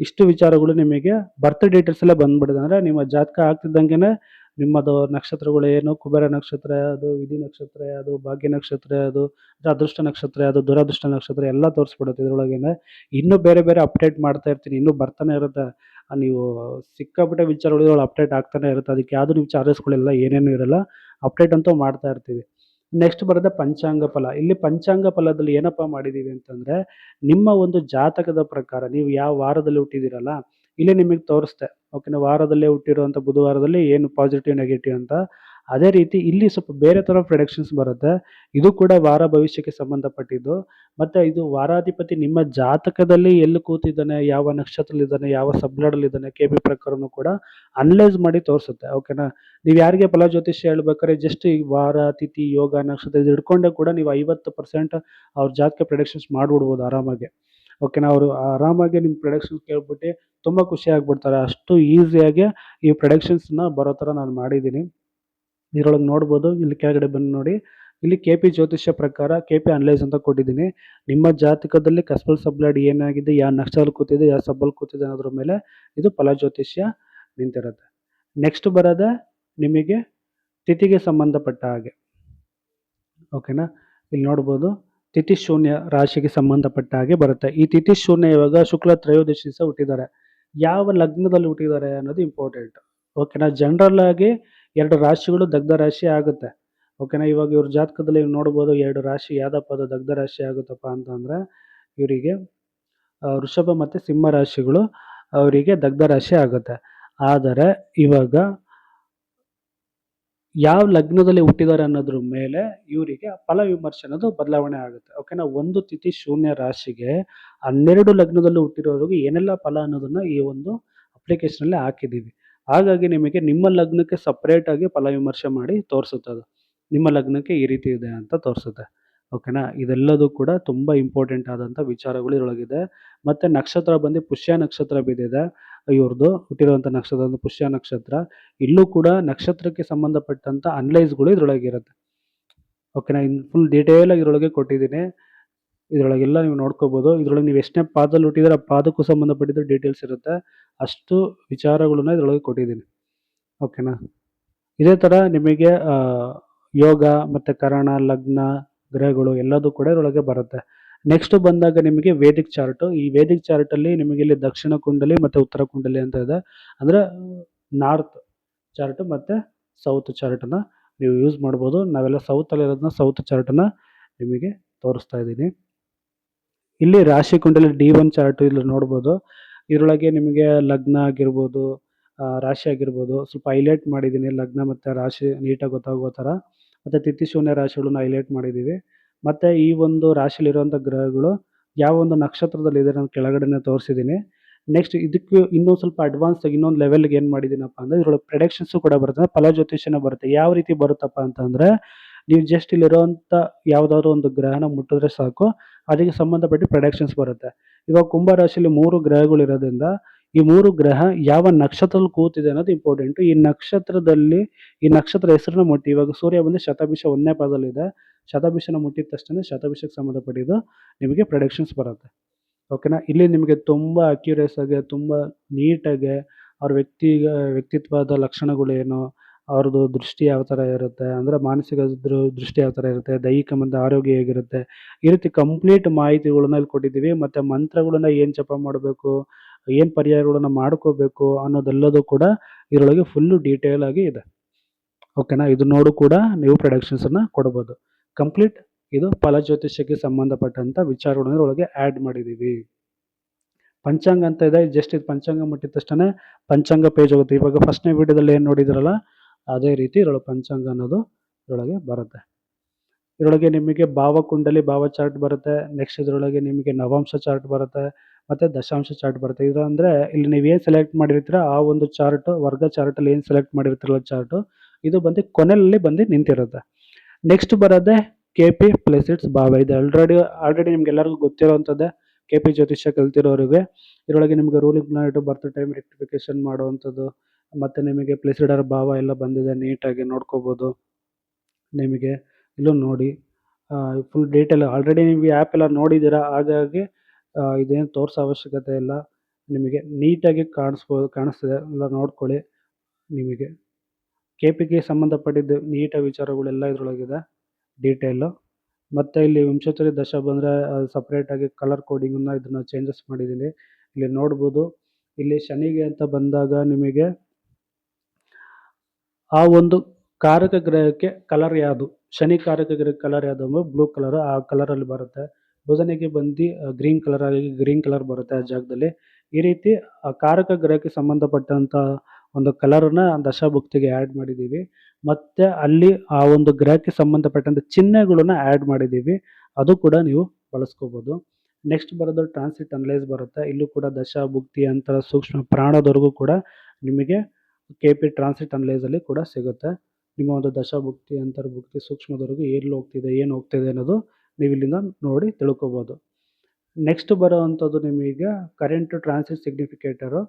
ಇಷ್ಟು ವಿಚಾರಗಳು ನಿಮಗೆ ಬರ್ತ್ ಡೀಟೇಲ್ಸ್ ಎಲ್ಲ ಬಂದ್ಬಿಡಿದೆ ಅಂದರೆ ನಿಮ್ಮ ಜಾತಕ ಆಗ್ತಿದ್ದಂಗೆನೆ ನಿಮ್ಮದು ನಕ್ಷತ್ರಗಳು ಏನು, ಕುಬೇರ ನಕ್ಷತ್ರ ಅದು, ವಿಧಿ ನಕ್ಷತ್ರ ಅದು, ಭಾಗ್ಯ ನಕ್ಷತ್ರ ಅದು, ಅದೃಷ್ಟ ನಕ್ಷತ್ರ ಅದು, ದುರದೃಷ್ಟ ನಕ್ಷತ್ರ ಎಲ್ಲ ತೋರಿಸ್ಬಿಡುತ್ತೆ ಇದರೊಳಗೇನೆ. ಇನ್ನೂ ಬೇರೆ ಬೇರೆ ಅಪ್ಡೇಟ್ ಮಾಡ್ತಾ ಇರ್ತೀನಿ, ಇನ್ನೂ ಬರ್ತಾನೆ ಇರುತ್ತೆ. ನೀವು ಸಿಕ್ಕಾಪಟ್ಟೆ ವಿಚಾರಗಳು ಇದ್ರೊಳಗೆ ಅಪ್ಡೇಟ್ ಆಗ್ತಾನೆ ಇರುತ್ತೆ. ಅದಕ್ಕೆ ಯಾವುದು ನೀವು ಚಾರ್ಜಸ್ಗಳೆಲ್ಲ ಏನೇನು ಇರಲ್ಲ, ಅಪ್ಡೇಟ್ ಅಂತೂ ಮಾಡ್ತಾ ಇರ್ತೀವಿ. ನೆಕ್ಸ್ಟ್ ಬರೋದೇ ಪಂಚಾಂಗ ಫಲ. ಇಲ್ಲಿ ಪಂಚಾಂಗ ಫಲದಲ್ಲಿ ಏನಪ್ಪ ಮಾಡಿದ್ದೀವಿ ಅಂತಂದರೆ, ನಿಮ್ಮ ಒಂದು ಜಾತಕದ ಪ್ರಕಾರ ನೀವು ಯಾವ ವಾರದಲ್ಲಿ ಹುಟ್ಟಿದ್ದೀರಲ್ಲ, ಇಲ್ಲಿ ನಿಮಗೆ ತೋರಿಸ್ತೆ. ಓಕೆನಾ, ವಾರದಲ್ಲೇ ಹುಟ್ಟಿರುವಂಥ ಬುಧವಾರದಲ್ಲಿ ಏನು ಪಾಸಿಟಿವ್ ನೆಗೆಟಿವ್ ಅಂತ. ಅದೇ ರೀತಿ ಇಲ್ಲಿ ಸ್ವಲ್ಪ ಬೇರೆ ಥರ ಪ್ರಿಡಿಕ್ಷನ್ಸ್ ಬರುತ್ತೆ. ಇದು ಕೂಡ ವಾರ ಭವಿಷ್ಯಕ್ಕೆ ಸಂಬಂಧಪಟ್ಟಿದ್ದು. ಮತ್ತು ಇದು ವಾರಾಧಿಪತಿ ನಿಮ್ಮ ಜಾತಕದಲ್ಲಿ ಎಲ್ಲಿ ಕೂತಿದ್ದಾನೆ, ಯಾವ ನಕ್ಷತ್ರದಲ್ಲಿದ್ದಾನೆ, ಯಾವ ಸಬ್ಲಾಡಲ್ಲಿದ್ದಾನೆ, ಕೆ ಬಿ ಪ್ರಕಾರನೂ ಕೂಡ ಅನಲೈಸ್ ಮಾಡಿ ತೋರಿಸುತ್ತೆ. ಓಕೆನಾ, ನೀವು ಯಾರಿಗೆ ಫಲ ಜ್ಯೋತಿಷ್ಯ ಹೇಳ್ಬೇಕಾದ್ರೆ ಜಸ್ಟ್ ಈ ವಾರ, ತಿಥಿ, ಯೋಗ, ನಕ್ಷತ್ರ ಇದು ಹಿಡ್ಕೊಂಡೆ ಕೂಡ ನೀವು 50% ಅವ್ರ ಜಾತಕ ಪ್ರಿಡಿಕ್ಷನ್ಸ್ ಮಾಡಿಬಿಡ್ಬೋದು ಆರಾಮಾಗಿ. ಓಕೆನಾ, ಅವರು ಆರಾಮಾಗಿ ನಿಮ್ಮ ಪ್ರಿಡಿಕ್ಷನ್ಸ್ ಕೇಳ್ಬಿಟ್ಟು ತುಂಬ ಖುಷಿ ಆಗ್ಬಿಡ್ತಾರೆ. ಅಷ್ಟು ಈಸಿಯಾಗಿ ಈ ಪ್ರಿಡಿಕ್ಷನ್ಸ್ನ ಬರೋ ಥರ ನಾನು ಮಾಡಿದ್ದೀನಿ. ಇದರೊಳಗೆ ನೋಡ್ಬೋದು, ಇಲ್ಲಿ ಕೆಳಗಡೆ ಬಂದು ನೋಡಿ, ಇಲ್ಲಿ ಕೆ ಪಿ ಜ್ಯೋತಿಷ್ಯ ಪ್ರಕಾರ ಕೆ ಪಿ ಅನಲೈಸ್ ಅಂತ ಕೊಟ್ಟಿದ್ದೀನಿ. ನಿಮ್ಮ ಜಾತಕದಲ್ಲಿ ಕಸ್ಬಲ್ ಸಬ್ಲಾಡ್ ಏನಾಗಿದೆ, ಯಾವ ನಕ್ಷತ್ರದಲ್ಲಿ ಕೂತಿದೆ, ಯಾವ ಸಬ್ಬಲ್ಲಿ ಕೂತಿದೆ ಅನ್ನೋದ್ರ ಮೇಲೆ ಇದು ಫಲ ಜ್ಯೋತಿಷ್ಯ ನಿಂತಿರುತ್ತೆ. ನೆಕ್ಸ್ಟ್ ಬರೋದೇ ನಿಮಗೆ ತಿಥಿಗೆ ಸಂಬಂಧಪಟ್ಟ ಹಾಗೆ. ಓಕೆನಾ, ಇಲ್ಲಿ ನೋಡ್ಬೋದು ತಿಥಿ ಶೂನ್ಯ ರಾಶಿಗೆ ಸಂಬಂಧಪಟ್ಟ ಹಾಗೆ ಬರುತ್ತೆ. ಈ ತಿಥಿ ಶೂನ್ಯ ಇವಾಗ ಶುಕ್ಲ ತ್ರಯೋದಶಿ ದಿವಸ ಹುಟ್ಟಿದ್ದಾರೆ. ಯಾವ ಲಗ್ನದಲ್ಲಿ ಹುಟ್ಟಿದ್ದಾರೆ ಅನ್ನೋದು ಇಂಪಾರ್ಟೆಂಟ್. ಓಕೆನಾ, ಜನರಲ್ ಆಗಿ 2 ರಾಶಿಗಳು ದಗ್ಧ ರಾಶಿ ಆಗುತ್ತೆ. ಓಕೆನಾ, ಇವಾಗ ಇವ್ರ ಜಾತಕದಲ್ಲಿ ನೋಡ್ಬೋದು 2 ರಾಶಿ ಯಾವ್ದಪ್ಪ ಅದು ದಗ್ಧ ರಾಶಿ ಆಗುತ್ತಪ್ಪ ಅಂತಂದರೆ ಇವರಿಗೆ ವೃಷಭ ಮತ್ತು ಸಿಂಹ ರಾಶಿಗಳು ಅವರಿಗೆ ದಗ್ಧ ರಾಶಿ ಆಗುತ್ತೆ. ಆದರೆ ಇವಾಗ ಯಾವ ಲಗ್ನದಲ್ಲಿ ಹುಟ್ಟಿದ್ದಾರೆ ಅನ್ನೋದ್ರ ಮೇಲೆ ಇವರಿಗೆ ಫಲ ವಿಮರ್ಶೆ ಅನ್ನೋದು ಬದಲಾವಣೆ ಆಗುತ್ತೆ. ಓಕೆನಾ, ಒಂದು ತಿಥಿ ಶೂನ್ಯ ರಾಶಿಗೆ 12 ಲಗ್ನದಲ್ಲಿ ಹುಟ್ಟಿರೋರಿಗೆ ಏನೆಲ್ಲ ಫಲ ಅನ್ನೋದನ್ನ ಈ ಒಂದು ಅಪ್ಲಿಕೇಶನಲ್ಲಿ ಹಾಕಿದ್ದೀವಿ. ಹಾಗಾಗಿ ನಿಮಗೆ ನಿಮ್ಮ ಲಗ್ನಕ್ಕೆ ಸಪ್ರೇಟಾಗಿ ಫಲ ವಿಮರ್ಶೆ ಮಾಡಿ ತೋರಿಸುತ್ತೆ. ಅದು ನಿಮ್ಮ ಲಗ್ನಕ್ಕೆ ಈ ರೀತಿ ಇದೆ ಅಂತ ತೋರಿಸುತ್ತೆ. ಓಕೆನಾ, ಇದೆಲ್ಲದೂ ಕೂಡ ತುಂಬ ಇಂಪಾರ್ಟೆಂಟ್ ಆದಂಥ ವಿಚಾರಗಳು ಇದರೊಳಗಿದೆ. ಮತ್ತು ನಕ್ಷತ್ರ ಬಂದು ಪುಷ್ಯ ನಕ್ಷತ್ರ ಬಿದ್ದಿದೆ. ಇವ್ರದ್ದು ಹುಟ್ಟಿರುವಂಥ ನಕ್ಷತ್ರ ಒಂದು ಪುಷ್ಯ ನಕ್ಷತ್ರ. ಇಲ್ಲೂ ಕೂಡ ನಕ್ಷತ್ರಕ್ಕೆ ಸಂಬಂಧಪಟ್ಟಂಥ ಅನಲೈಸ್ಗಳು ಇದರೊಳಗಿರುತ್ತೆ. ಓಕೆನಾ, ಇನ್ನು ಫುಲ್ ಡೀಟೇಲಾಗಿ ಇದರೊಳಗೆ ಕೊಟ್ಟಿದ್ದೀನಿ. ಇದರೊಳಗೆಲ್ಲ ನೀವು ನೋಡ್ಕೋಬೋದು. ಇದರೊಳಗೆ ನೀವು ಎಷ್ಟನೇ ಪಾದದಲ್ಲಿ ಹುಟ್ಟಿದ್ರೆ ಆ ಪಾದಕ್ಕೂ ಸಂಬಂಧಪಟ್ಟಿದ್ದು ಡೀಟೇಲ್ಸ್ ಇರುತ್ತೆ. ಅಷ್ಟು ವಿಚಾರಗಳನ್ನ ಇದರೊಳಗೆ ಕೊಟ್ಟಿದ್ದೀನಿ. ಓಕೆನಾ, ಇದೇ ಥರ ನಿಮಗೆ ಯೋಗ ಮತ್ತು ಕರಣ, ಲಗ್ನ, ಗ್ರಹಗಳು ಎಲ್ಲದೂ ಕೂಡ ಇದರೊಳಗೆ ಬರುತ್ತೆ. ನೆಕ್ಸ್ಟ್ ಬಂದಾಗ ನಿಮಗೆ ವೇದಿಕ್ ಚಾರ್ಟು. ಈ ವೇದಿಕ್ ಚಾರ್ಟಲ್ಲಿ ನಿಮಗೆ ಇಲ್ಲಿ ದಕ್ಷಿಣ ಕುಂಡಲಿ ಮತ್ತು ಉತ್ತರ ಕುಂಡಲಿ ಅಂತ ಇದೆ. ಅಂದರೆ ನಾರ್ತ್ ಚಾರ್ಟು ಮತ್ತು ಸೌತ್ ಚಾರ್ಟನ್ನು ನೀವು ಯೂಸ್ ಮಾಡ್ಬೋದು. ನಾವೆಲ್ಲ ಸೌತಲ್ಲಿರೋದನ್ನ ಸೌತ್ ಚಾರ್ಟನ್ನು ನಿಮಗೆ ತೋರಿಸ್ತಾ ಇದ್ದೀನಿ. ಇಲ್ಲಿ ರಾಶಿ ಕುಂಡಲಿ D1 ಚಾರ್ಟು ಇಲ್ಲಿ ನೋಡ್ಬೋದು. ಇದರೊಳಗೆ ನಿಮಗೆ ಲಗ್ನ ಆಗಿರ್ಬೋದು, ರಾಶಿ ಆಗಿರ್ಬೋದು ಸ್ವಲ್ಪ ಹೈಲೈಟ್ ಮಾಡಿದ್ದೀನಿ. ಲಗ್ನ ಮತ್ತು ರಾಶಿ ನೀಟಾಗಿ ಗೊತ್ತಾಗೋ ಥರ. ಮತ್ತು ತಿಥಿ ಶೂನ್ಯ ರಾಶಿಗಳನ್ನ ಹೈಲೈಟ್ ಮಾಡಿದ್ದೀವಿ. ಮತ್ತು ಈ ಒಂದು ರಾಶಿಯಲ್ಲಿರುವಂಥ ಗ್ರಹಗಳು ಯಾವ ಒಂದು ನಕ್ಷತ್ರದಲ್ಲಿದೆ ನಾನು ಕೆಳಗಡೆನೇ ತೋರಿಸಿದ್ದೀನಿ. ನೆಕ್ಸ್ಟ್ ಇದಕ್ಕೆ ಇನ್ನೂ ಸ್ವಲ್ಪ ಅಡ್ವಾನ್ಸಾಗಿ ಇನ್ನೊಂದು ಲೆವೆಲ್ಗೆ ಏನು ಮಾಡಿದ್ದೀನಪ್ಪ ಅಂದರೆ ಇದರೊಳಗೆ ಪ್ರೆಡಿಕ್ಷನ್ಸು ಕೂಡ ಬರುತ್ತೆ, ಫಲ ಜ್ಯೋತಿಷ್ಯನ ಬರುತ್ತೆ. ಯಾವ ರೀತಿ ಬರುತ್ತಪ್ಪ ಅಂತಂದರೆ ನೀವು ಜಸ್ಟ್ ಇಲ್ಲಿರೋವಂಥ ಯಾವುದಾದ್ರು ಒಂದು ಗ್ರಹನ ಮುಟ್ಟಿದ್ರೆ ಸಾಕು, ಅದಕ್ಕೆ ಸಂಬಂಧಪಟ್ಟು ಪ್ರೆಡಿಕ್ಷನ್ಸ್ ಬರುತ್ತೆ. ಇವಾಗ ಕುಂಭ ರಾಶಿಯಲ್ಲಿ 3 ಗ್ರಹಗಳು ಇರೋದ್ರಿಂದ ಈ 3 ಗ್ರಹ ಯಾವ ನಕ್ಷತ್ರದಲ್ಲಿ ಕೂತಿದೆ ಅನ್ನೋದು ಇಂಪಾರ್ಟೆಂಟು. ಈ ನಕ್ಷತ್ರ ಹೆಸರನ್ನ ಮುಟ್ಟಿ, ಇವಾಗ ಸೂರ್ಯ ಬಂದು ಶತಭಿಷ 1ನೇ ಪಾದದಲ್ಲಿದೆ. ಶತಭಿಷನ ಮುಟ್ಟಿದ ತಕ್ಷಣ ಶತಭಿಷಕ್ಕೆ ಸಂಬಂಧಪಟ್ಟಿದ್ದು ನಿಮಗೆ ಪ್ರೆಡಿಕ್ಷನ್ಸ್ ಬರುತ್ತೆ. ಓಕೆನಾ, ಇಲ್ಲಿ ನಿಮಗೆ ತುಂಬ ಅಕ್ಯುರೇಸ್ ಆಗಿ ತುಂಬ ನೀಟಾಗಿ ಅವ್ರ ವ್ಯಕ್ತಿತ್ವದ ಲಕ್ಷಣಗಳೇನು, ಅವ್ರದ್ದು ದೃಷ್ಟಿ ಯಾವ ಥರ ಇರುತ್ತೆ, ಅಂದರೆ ಮಾನಸಿಕ ದೃಷ್ಟಿ ಯಾವ ಥರ ಇರುತ್ತೆ, ದೈಹಿಕ ಮತ್ತು ಆರೋಗ್ಯ ಹೇಗಿರುತ್ತೆ, ಈ ರೀತಿ ಕಂಪ್ಲೀಟ್ ಮಾಹಿತಿಗಳನ್ನ ಇಲ್ಲಿ ಕೊಟ್ಟಿದ್ದೀವಿ. ಮತ್ತು ಮಂತ್ರಗಳನ್ನ ಏನು ಜಪ ಮಾಡಬೇಕು, ಏನು ಪರಿಹಾರಗಳನ್ನ ಮಾಡ್ಕೋಬೇಕು ಅನ್ನೋದೆಲ್ಲದೂ ಕೂಡ ಇದರೊಳಗೆ ಫುಲ್ಲು ಡೀಟೇಲ್ ಆಗಿ ಇದೆ. ಓಕೆನಾ, ಇದು ನೋಡು ಕೂಡ ನೀವು ಪ್ರೆಡಿಕ್ಷನ್ಸನ್ನು ಕೊಡ್ಬೋದು. ಕಂಪ್ಲೀಟ್ ಇದು ಫಲ ಜ್ಯೋತಿಷ್ಯಕ್ಕೆ ಸಂಬಂಧಪಟ್ಟಂಥ ವಿಚಾರಗಳನ್ನ ಇದರೊಳಗೆ ಆ್ಯಡ್ ಮಾಡಿದ್ದೀವಿ. ಪಂಚಾಂಗ ಅಂತ ಇದೆ. ಜಸ್ಟ್ ಇದು ಪಂಚಾಂಗ ಮುಟ್ಟಿದ ತಕ್ಷಣ ಪಂಚಾಂಗ ಪೇಜ್ ಹೋಗುತ್ತೆ. ಇವಾಗ ಫಸ್ಟ್ನೇ ವಿಡಿಯೋದಲ್ಲಿ ಏನು ನೋಡಿದ್ರಲ್ಲ ಅದೇ ರೀತಿ ಇದರೊಳಗೆ ಪಂಚಾಂಗ ಅನ್ನೋದು ಇದರೊಳಗೆ ಬರುತ್ತೆ. ಇದರೊಳಗೆ ನಿಮಗೆ ಭಾವಕುಂಡಲಿ ಭಾವ ಚಾರ್ಟ್ ಬರುತ್ತೆ. ನೆಕ್ಸ್ಟ್ ಇದರೊಳಗೆ ನಿಮಗೆ ನವಾಂಶ ಚಾರ್ಟ್ ಬರುತ್ತೆ ಮತ್ತು ದಶಾಂಶ ಚಾರ್ಟ್ ಬರುತ್ತೆ. ಇದು ಅಂದರೆ ಇಲ್ಲಿ ನೀವೇನು ಸೆಲೆಕ್ಟ್ ಮಾಡಿರ್ತೀರ ಆ ಒಂದು ಚಾರ್ಟು, ವರ್ಗ ಚಾರ್ಟಲ್ಲಿ ಏನು ಸೆಲೆಕ್ಟ್ ಮಾಡಿರ್ತೀರಲ್ಲ ಚಾರ್ಟು, ಇದು ಬಂದು ಕೊನೆಯಲ್ಲಿ ಬಂದು ನಿಂತಿರುತ್ತೆ. ನೆಕ್ಸ್ಟ್ ಬರೋದೇ KP ಪ್ಲಸ್ ಇಟ್ಸ್ ಭಾವ. ಇದು ಆಲ್ರೆಡಿ ನಿಮ್ಗೆಲ್ಲರಿಗೂ ಗೊತ್ತಿರೋವಂಥದ್ದೇ. KP ಜ್ಯೋತಿಷ್ಯ ಕಲ್ತಿರೋರಿಗೆ ಇದರೊಳಗೆ ನಿಮಗೆ ರೂಲಿಂಗ್ ಪ್ಲಾನೆಟ್ ಬರ್ತ್ ಟೈಮ್ ರೆಕ್ಟಿಫಿಕೇಶನ್ ಮಾಡುವಂಥದ್ದು, ಮತ್ತು ನಿಮಗೆ ಪ್ಲೇಸಿಡರ್ ಭಾವ ಎಲ್ಲ ಬಂದಿದೆ, ನೀಟಾಗಿ ನೋಡ್ಕೋಬೋದು. ನಿಮಗೆ ಇಲ್ಲೂ ನೋಡಿ ಫುಲ್ ಡೀಟೇಲ್ ಆಲ್ರೆಡಿ ನೀವು ಈ ಆ್ಯಪ್ ಎಲ್ಲ ನೋಡಿದ್ದೀರಾ, ಹಾಗಾಗಿ ಇದೇನು ತೋರಿಸೋ ಅವಶ್ಯಕತೆ ಇಲ್ಲ. ನಿಮಗೆ ನೀಟಾಗಿ ಕಾಣಿಸ್ತಿದೆ, ಎಲ್ಲ ನೋಡ್ಕೊಳ್ಳಿ. ನಿಮಗೆ KPಗೆ ಸಂಬಂಧಪಟ್ಟಿದ್ದು ನೀಟಾಗಿ ವಿಚಾರಗಳೆಲ್ಲ ಇದರೊಳಗಿದೆ ಡೀಟೇಲು. ಮತ್ತು ಇಲ್ಲಿ ವಿಂಶೋತ್ತರಿ ದಶ ಬಂದರೆ ಸಪ್ರೇಟಾಗಿ ಕಲರ್ ಕೋಡಿಂಗನ್ನು ಇದನ್ನು ಚೇಂಜಸ್ ಮಾಡಿದ್ದೀನಿ. ಇಲ್ಲಿ ನೋಡ್ಬೋದು. ಇಲ್ಲಿ ಶನಿಗೆ ಅಂತ ಬಂದಾಗ ನಿಮಗೆ ಆ ಒಂದು ಕಾರಕ ಗ್ರಹಕ್ಕೆ ಕಲರ್ ಯಾವುದು, ಶನಿ ಕಾರಕ ಗ್ರಹಕ್ಕೆ ಕಲರ್ ಯಾವುದು ಅಂದರೆ ಬ್ಲೂ ಕಲರ್, ಆ ಕಲರಲ್ಲಿ ಬರುತ್ತೆ. ಬುಧನಿಗೆ ಬಂದು ಗ್ರೀನ್ ಕಲರ್ ಆಗಿ ಗ್ರೀನ್ ಕಲರ್ ಬರುತ್ತೆ ಆ ಜಾಗದಲ್ಲಿ. ಈ ರೀತಿ ಆ ಕಾರಕ ಗ್ರಹಕ್ಕೆ ಸಂಬಂಧಪಟ್ಟಂಥ ಒಂದು ಕಲರನ್ನ ದಶಾಭುಕ್ತಿಗೆ ಆ್ಯಡ್ ಮಾಡಿದ್ದೀವಿ. ಮತ್ತು ಅಲ್ಲಿ ಆ ಒಂದು ಗ್ರಹಕ್ಕೆ ಸಂಬಂಧಪಟ್ಟಂಥ ಚಿಹ್ನೆಗಳನ್ನ ಆ್ಯಡ್ ಮಾಡಿದ್ದೀವಿ, ಅದು ಕೂಡ ನೀವು ಬಳಸ್ಕೋಬೋದು. ನೆಕ್ಸ್ಟ್ ಬರೋದು ಟ್ರಾನ್ಸಿಟ್ ಅನಲೈಸ್ ಬರುತ್ತೆ. ಇಲ್ಲೂ ಕೂಡ ದಶಾಭುಕ್ತಿ ಅಂತರ ಸೂಕ್ಷ್ಮ ಪ್ರಾಣದವರೆಗೂ ಕೂಡ ನಿಮಗೆ KP ಟ್ರಾನ್ಸಿಟ್ ಅನಲೈಸಲ್ಲಿ ಕೂಡ ಸಿಗುತ್ತೆ. ನಿಮ್ಮ ಒಂದು ದಶಾಭುಕ್ತಿ ಅಂತರ್ಭುಕ್ತಿ ಸೂಕ್ಷ್ಮದವರೆಗೂ ಎಲ್ಲಿ ಹೋಗ್ತಿದೆ ಏನು ಹೋಗ್ತಿದೆ ಅನ್ನೋದು ನೀವು ಇಲ್ಲಿಂದ ನೋಡಿ ತಿಳ್ಕೊಬೋದು. ನೆಕ್ಸ್ಟ್ ಬರೋವಂಥದ್ದು ನಿಮಗೆ ಕರೆಂಟ್ ಟ್ರಾನ್ಸಿಟ್ ಸಿಗ್ನಿಫಿಕೇಟರು.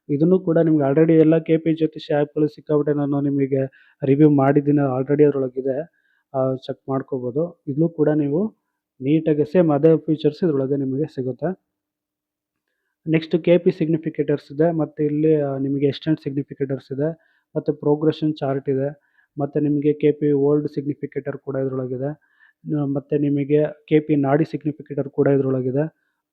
ಇದನ್ನು ಕೂಡ ನಿಮ್ಗೆ ಆಲ್ರೆಡಿ ಎಲ್ಲ KP ಜ್ಯೋತಿಷ್ಯ ಆ್ಯಪ್ಗಳು ಸಿಕ್ಕಾಬಿಟ್ಟೆ ನಾನು ನಿಮಗೆ ರಿವ್ಯೂ ಮಾಡಿದ್ದೀನಿ, ಆಲ್ರೆಡಿ ಅದರೊಳಗಿದೆ, ಚೆಕ್ ಮಾಡ್ಕೋಬೋದು. ಇದನ್ನು ಕೂಡ ನೀವು ನೀಟಾಗಿ ಸೇಮ್ ಅದೇ ಫೀಚರ್ಸ್ ಇದರೊಳಗೆ ನಿಮಗೆ ಸಿಗುತ್ತೆ. ನೆಕ್ಸ್ಟ್ KP ಸಿಗ್ನಿಫಿಕೇಟರ್ಸ್ ಇದೆ, ಮತ್ತು ಇಲ್ಲಿ ನಿಮಗೆ ಎಕ್ಸ್ಟೆಂಟ್ ಸಿಗ್ನಿಫಿಕೇಟರ್ಸ್ ಇದೆ, ಮತ್ತು ಪ್ರೋಗ್ರೆಷನ್ ಚಾರ್ಟ್ ಇದೆ, ಮತ್ತು ನಿಮಗೆ KP ಓಲ್ಡ್ ಸಿಗ್ನಿಫಿಕೇಟರ್ ಕೂಡ ಇದರೊಳಗಿದೆ, ಮತ್ತು ನಿಮಗೆ KP ನಾಡಿ ಸಿಗ್ನಿಫಿಕೇಟರ್ ಕೂಡ ಇದರೊಳಗಿದೆ,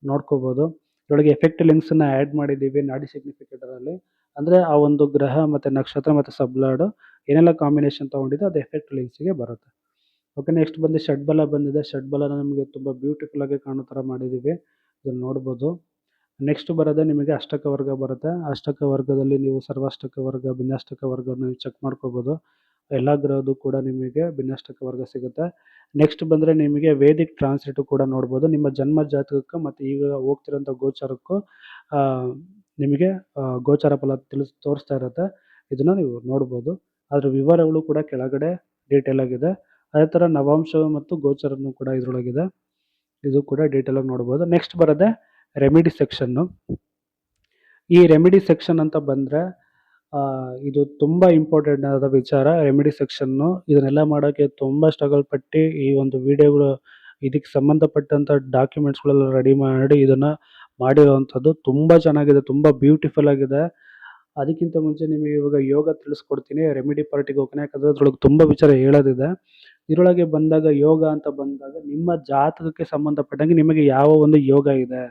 ನೋಡ್ಕೋಬೋದು. ಇದರೊಳಗೆ ಎಫೆಕ್ಟ್ ಲಿಂಕ್ಸನ್ನು ಆ್ಯಡ್ ಮಾಡಿದ್ದೀವಿ ನಾಡಿ ಸಿಗ್ನಿಫಿಕೇಟರಲ್ಲಿ. ಅಂದರೆ ಆ ಒಂದು ಗ್ರಹ ಮತ್ತು ನಕ್ಷತ್ರ ಮತ್ತು ಸಬ್ಲಾಡು ಏನೆಲ್ಲ ಕಾಂಬಿನೇಷನ್ ತೊಗೊಂಡಿದೆ ಅದು ಎಫೆಕ್ಟ್ ಲಿಂಕ್ಸಿಗೆ ಬರುತ್ತೆ. ಓಕೆ, ನೆಕ್ಸ್ಟ್ ಬಂದು ಷಡ್ಬಲ ಬಂದಿದೆ. ಷಡ್ಬಲನ ನಿಮಗೆ ತುಂಬ ಬ್ಯೂಟಿಫುಲ್ಲಾಗಿ ಕಾಣೋ ಥರ ಮಾಡಿದ್ದೀವಿ, ಇದನ್ನು ನೋಡ್ಬೋದು. ನೆಕ್ಸ್ಟ್ ಬರೋದೇ ನಿಮಗೆ ಅಷ್ಟಕ ವರ್ಗ ಬರುತ್ತೆ. ಅಷ್ಟಕ ವರ್ಗದಲ್ಲಿ ನೀವು ಸರ್ವಾಷ್ಟಕ ವರ್ಗ, ಭಿನ್ನಾಷ್ಟಕ ವರ್ಗವನ್ನು ನೀವು ಚೆಕ್ ಮಾಡ್ಕೋಬೋದು. ಎಲ್ಲ ಗ್ರಹದ್ದು ಕೂಡ ನಿಮಗೆ ಭಿನ್ನಾಷ್ಟಕ ವರ್ಗ ಸಿಗುತ್ತೆ. ನೆಕ್ಸ್ಟ್ ಬಂದರೆ ನಿಮಗೆ ವೇದಿಕ್ ಟ್ರಾನ್ಸಿಟು ಕೂಡ ನೋಡ್ಬೋದು. ನಿಮ್ಮ ಜನ್ಮ ಜಾತಕಕ್ಕೆ ಮತ್ತು ಈಗ ಹೋಗ್ತಿರೋಂಥ ಗೋಚಾರಕ್ಕೂ ನಿಮಗೆ ಗೋಚಾರ ಫಲ ತೋರಿಸ್ತಾ ಇರುತ್ತೆ. ಇದನ್ನು ನೀವು ನೋಡ್ಬೋದು. ಅದರ ವಿವರಗಳು ಕೂಡ ಕೆಳಗಡೆ ಡೀಟೇಲ್ ಆಗಿದೆ. ಅದೇ ಥರ ನವಾಂಶ ಮತ್ತು ಗೋಚರನು ಕೂಡ ಇದರೊಳಗಿದೆ, ಇದು ಕೂಡ ಡೀಟೇಲಾಗಿ ನೋಡ್ಬೋದು. ನೆಕ್ಸ್ಟ್ ಬರೋದೇ ರೆಮಿಡಿ ಸೆಕ್ಷನ್ನು. ಈ ರೆಮಿಡಿ ಸೆಕ್ಷನ್ ಅಂತ ಬಂದರೆ ಇದು ತುಂಬ ಇಂಪಾರ್ಟೆಂಟ್ ಆದ ವಿಚಾರ. ರೆಮಿಡಿ ಸೆಕ್ಷನ್ನು ಇದನ್ನೆಲ್ಲ ಮಾಡೋಕ್ಕೆ ತುಂಬ ಸ್ಟ್ರಗಲ್ ಪಟ್ಟು ಈ ಒಂದು ವಿಡಿಯೋಗಳು ಇದಕ್ಕೆ ಸಂಬಂಧಪಟ್ಟಂಥ ಡಾಕ್ಯುಮೆಂಟ್ಸ್ಗಳೆಲ್ಲ ರೆಡಿ ಮಾಡಿ ಇದನ್ನು ಮಾಡಿರೋವಂಥದ್ದು. ತುಂಬ ಚೆನ್ನಾಗಿದೆ, ತುಂಬ ಬ್ಯೂಟಿಫುಲ್ ಆಗಿದೆ. ಅದಕ್ಕಿಂತ ಮುಂಚೆ ನಿಮಗೆ ಇವಾಗ ಯೋಗ ತಿಳಿಸ್ಕೊಡ್ತೀನಿ, ರೆಮಿಡಿ ಪಾರ್ಟಿಗೆ ಹೋಗ್ತೀನಿ, ಯಾಕಂದರೆ ಅದ್ರೊಳಗೆ ತುಂಬ ವಿಚಾರ ಹೇಳೋದಿದೆ. ಇದರೊಳಗೆ ಬಂದಾಗ ಯೋಗ ಅಂತ ಬಂದಾಗ ನಿಮ್ಮ ಜಾತಕಕ್ಕೆ ಸಂಬಂಧಪಟ್ಟಂಗೆ ನಿಮಗೆ ಯಾವ ಒಂದು ಯೋಗ ಇದೆ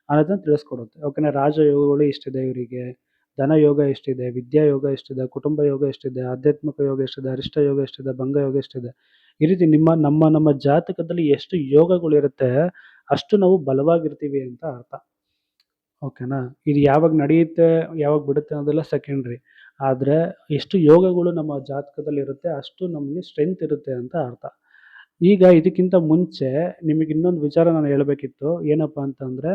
ಅನ್ನೋದನ್ನು ತಿಳಿಸ್ಕೊಡುತ್ತೆ. ಓಕೆನಾ. ರಾಜಯೋಗಗಳು ಎಷ್ಟಿದೆ ಇವರಿಗೆ, ಧನ ಯೋಗ ಎಷ್ಟಿದೆ, ವಿದ್ಯಾ ಯೋಗ ಎಷ್ಟಿದೆ, ಕುಟುಂಬ ಯೋಗ ಎಷ್ಟಿದೆ, ಆಧ್ಯಾತ್ಮಿಕ ಯೋಗ ಎಷ್ಟಿದೆ, ಅರಿಷ್ಟ ಯೋಗ ಎಷ್ಟಿದೆ, ಭಂಗ ಯೋಗ ಎಷ್ಟಿದೆ, ಈ ರೀತಿ ನಮ್ಮ ಜಾತಕದಲ್ಲಿ ಎಷ್ಟು ಯೋಗಗಳಿರುತ್ತೆ ಅಷ್ಟು ನಾವು ಬಲವಾಗಿರ್ತೀವಿ ಅಂತ ಅರ್ಥ. ಓಕೆನಾ. ಇದು ಯಾವಾಗ ನಡೆಯುತ್ತೆ ಯಾವಾಗ ಬಿಡುತ್ತೆ ಅನ್ನೋದೆಲ್ಲ ಸೆಕೆಂಡ್ರಿ, ಆದರೆ ಎಷ್ಟು ಯೋಗಗಳು ನಮ್ಮ ಜಾತಕದಲ್ಲಿ ಇರುತ್ತೆ ಅಷ್ಟು ನಮಗೆ ಸ್ಟ್ರೆಂತ್ ಇರುತ್ತೆ ಅಂತ ಅರ್ಥ. ಈಗ ಇದಕ್ಕಿಂತ ಮುಂಚೆ ನಿಮಗೆ ಇನ್ನೊಂದು ವಿಚಾರ ನಾನು ಹೇಳಬೇಕಿತ್ತು. ಏನಪ್ಪ ಅಂತಂದರೆ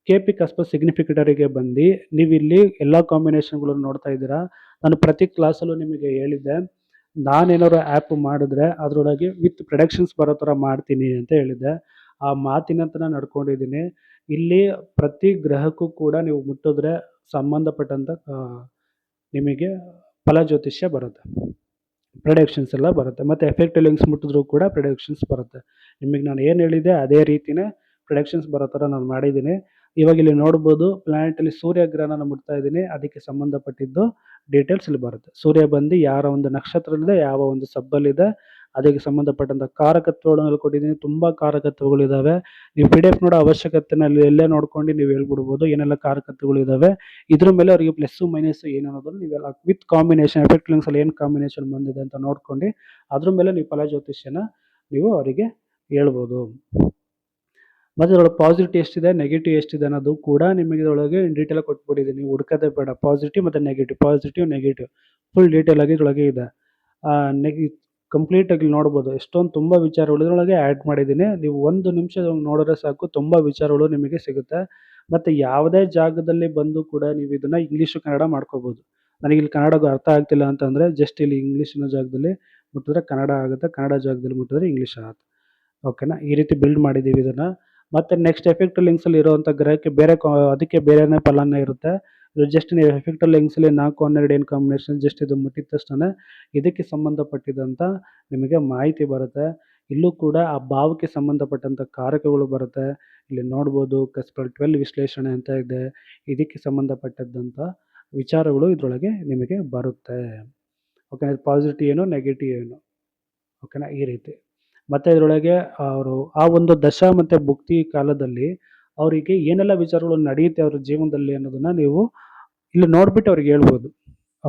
KP ಕಸ್ಪ ಸಿಗ್ನಿಫಿಕೇಟರಿಗೆ ಬಂದು ನೀವಿಲ್ಲಿ ಎಲ್ಲ ಕಾಂಬಿನೇಷನ್ಗಳನ್ನು ನೋಡ್ತಾ ಇದ್ದೀರಾ. ನಾನು ಪ್ರತಿ ಕ್ಲಾಸಲ್ಲೂ ನಿಮಗೆ ಹೇಳಿದ್ದೆ, ನಾನೇನಾದ್ರು ಆ್ಯಪ್ ಮಾಡಿದ್ರೆ ಅದರೊಳಗೆ ವಿತ್ ಪ್ರೊಡಕ್ಷನ್ಸ್ ಬರೋ ಥರ ಮಾಡ್ತೀನಿ ಅಂತ ಹೇಳಿದ್ದೆ. ಆ ಮಾತಿನಂತೆ ನಾನು ನಡ್ಕೊಂಡಿದ್ದೀನಿ. ಇಲ್ಲಿ ಪ್ರತಿ ಗ್ರಹಕ್ಕೂ ಕೂಡ ನೀವು ಮುಟ್ಟಿದ್ರೆ ಸಂಬಂಧಪಟ್ಟಂಥ ನಿಮಗೆ ಫಲಜ್ಯೋತಿಷ್ಯ ಬರುತ್ತೆ, ಪ್ರೊಡಕ್ಷನ್ಸ್ ಎಲ್ಲ ಬರುತ್ತೆ, ಮತ್ತು ಎಫೆಕ್ಟ್ ಲಿಂಕ್ಸ್ ಮುಟ್ಟಿದ್ರೂ ಕೂಡ ಪ್ರೊಡಕ್ಷನ್ಸ್ ಬರುತ್ತೆ. ನಿಮಗೆ ನಾನು ಏನು ಹೇಳಿದೆ ಅದೇ ರೀತಿಯೇ ಪ್ರೊಡಕ್ಷನ್ಸ್ ಬರೋ ಥರ ನಾನು ಮಾಡಿದ್ದೀನಿ. ಇವಾಗ ಇಲ್ಲಿ ನೋಡ್ಬೋದು, ಪ್ಲ್ಯಾನೆಟಲ್ಲಿ ಸೂರ್ಯ ಗ್ರಹನ ಮುಟ್ತಾ ಇದ್ದೀನಿ, ಅದಕ್ಕೆ ಸಂಬಂಧಪಟ್ಟಿದ್ದು ಡೀಟೇಲ್ಸ್ ಇಲ್ಲಿ ಬರುತ್ತೆ. ಸೂರ್ಯ ಬಂದು ಯಾರ ಒಂದು ನಕ್ಷತ್ರದಲ್ಲಿದೆ, ಯಾವ ಒಂದು ಸಬ್ಬಲ್ಲಿದೆ, ಅದಕ್ಕೆ ಸಂಬಂಧಪಟ್ಟಂಥ ಕಾರಕತ್ವಗಳನ್ನು ಕೊಟ್ಟಿದ್ದೀನಿ. ತುಂಬ ಕಾರಕತ್ವಗಳಿದ್ದಾವೆ. ನೀವು PDF ನೋಡೋ ಅವಶ್ಯಕತೆನ ಅಲ್ಲಿ ಎಲ್ಲೇ ನೋಡ್ಕೊಂಡು ನೀವು ಹೇಳ್ಬಿಡ್ಬೋದು ಏನೆಲ್ಲ ಕಾರಕತ್ವಗಳಿದ್ದಾವೆ. ಇದ್ರ ಮೇಲೆ ಅವರಿಗೆ ಪ್ಲಸ್ಸು ಮೈನಸ್ಸು ಏನು ಅನ್ನೋದನ್ನು ನೀವೆಲ್ಲ ವಿತ್ ಕಾಂಬಿನೇಷನ್ ಎಫೆಕ್ಟ್ ಲಿಂಕ್ಸಲ್ಲಿ ಏನು ಕಾಂಬಿನೇಷನ್ ಬಂದಿದೆ ಅಂತ ನೋಡ್ಕೊಂಡು ಅದ್ರ ಮೇಲೆ ನೀವು ಫಲಜ್ಯೋತಿಷ್ಯನ ನೀವು ಅವರಿಗೆ ಹೇಳ್ಬೋದು. ಮತ್ತು ಇದರೊಳಗೆ ಪಾಸಿಟಿವ್ ಎಷ್ಟಿದೆ, ನೆಗೆಟಿವ್ ಎಷ್ಟಿದೆ ಅನ್ನೋದು ಕೂಡ ನಿಮಗೆ ಇದರೊಳಗೆ ಡೀಟೇಲಾಗಿ ಕೊಟ್ಬಿಟ್ಟಿದ್ದೀನಿ. ನೀವು ಹುಡ್ಕೋದೇ ಬೇಡ. ಪಾಸಿಟಿವ್ ಮತ್ತು ನೆಗೆಟಿವ್ ಫುಲ್ ಡೀಟೇಲಾಗಿ ಇದರೊಳಗೆ ಇದೆ. ಕಂಪ್ಲೀಟಾಗಿ ನೋಡ್ಬೋದು. ಎಷ್ಟೊಂದು ತುಂಬ ವಿಚಾರಗಳು ಇದರೊಳಗೆ ಆ್ಯಡ್ ಮಾಡಿದ್ದೀನಿ. ನೀವು ಒಂದು ನಿಮಿಷ ನೋಡಿದ್ರೆ ಸಾಕು, ತುಂಬ ವಿಚಾರಗಳು ನಿಮಗೆ ಸಿಗುತ್ತೆ. ಮತ್ತು ಯಾವುದೇ ಜಾಗದಲ್ಲಿ ಬಂದು ಕೂಡ ನೀವು ಇದನ್ನು ಇಂಗ್ಲೀಷು ಕನ್ನಡ ಮಾಡ್ಕೋಬೋದು. ನನಗಿಲ್ಲಿ ಕನ್ನಡ ಅರ್ಥ ಆಗ್ತಿಲ್ಲ ಅಂತಂದರೆ ಜಸ್ಟ್ ಇಲ್ಲಿ ಇಂಗ್ಲೀಷಿನ ಜಾಗದಲ್ಲಿ ಮುಟ್ಟಿದ್ರೆ ಕನ್ನಡ ಆಗುತ್ತೆ, ಕನ್ನಡ ಜಾಗದಲ್ಲಿ ಮುಟ್ಟಿದ್ರೆ ಇಂಗ್ಲೀಷ್ ಆಗುತ್ತೆ. ಓಕೆನಾ. ಈ ರೀತಿ ಬಿಲ್ಡ್ ಮಾಡಿದ್ದೀವಿ ಇದನ್ನು. ಮತ್ತು ನೆಕ್ಸ್ಟ್ ಎಫೆಕ್ಟಿವ್ ಲಿಂಕ್ಸಲ್ಲಿ ಇರುವಂಥ ಗ್ರಹಕ್ಕೆ ಬೇರೆ ಅದಕ್ಕೆ ಬೇರೆನೇ ಫಲನೇ ಇರುತ್ತೆ. ಇದು ಜಸ್ಟ್ ನೀವು ಎಫೆಕ್ಟಿವ್ ಲಿಂಕ್ಸಲ್ಲಿ 4, 12 ಏನು ಕಾಂಬಿನೇಷನ್ ಜಸ್ಟ್ ಇದು ಮುಟ್ಟಿದ ತಕ್ಷಣ ಇದಕ್ಕೆ ಸಂಬಂಧಪಟ್ಟಿದಂಥ ನಿಮಗೆ ಮಾಹಿತಿ ಬರುತ್ತೆ. ಇಲ್ಲೂ ಕೂಡ ಆ ಭಾವಕ್ಕೆ ಸಂಬಂಧಪಟ್ಟಂಥ ಕಾರಕಗಳು ಬರುತ್ತೆ. ಇಲ್ಲಿ ನೋಡ್ಬೋದು ಕಸ್ಪಲ್ 12 ವಿಶ್ಲೇಷಣೆ ಅಂತ ಇದೆ. ಇದಕ್ಕೆ ಸಂಬಂಧಪಟ್ಟಂಥ ವಿಚಾರಗಳು ಇದರೊಳಗೆ ನಿಮಗೆ ಬರುತ್ತೆ. ಓಕೆನಾ. ಪಾಸಿಟಿವ್ ಏನು, ನೆಗೆಟಿವ್ ಏನು, ಓಕೆನಾ, ಈ ರೀತಿ. ಮತ್ತು ಇದರೊಳಗೆ ಅವರು ಆ ಒಂದು ದಶ ಮತ್ತು ಭುಕ್ತಿ ಕಾಲದಲ್ಲಿ ಅವರಿಗೆ ಏನೆಲ್ಲ ವಿಚಾರಗಳು ನಡೆಯುತ್ತೆ ಅವ್ರ ಜೀವನದಲ್ಲಿ ಅನ್ನೋದನ್ನು ನೀವು ಇಲ್ಲಿ ನೋಡಿಬಿಟ್ಟು ಅವ್ರಿಗೆ ಹೇಳ್ಬೋದು.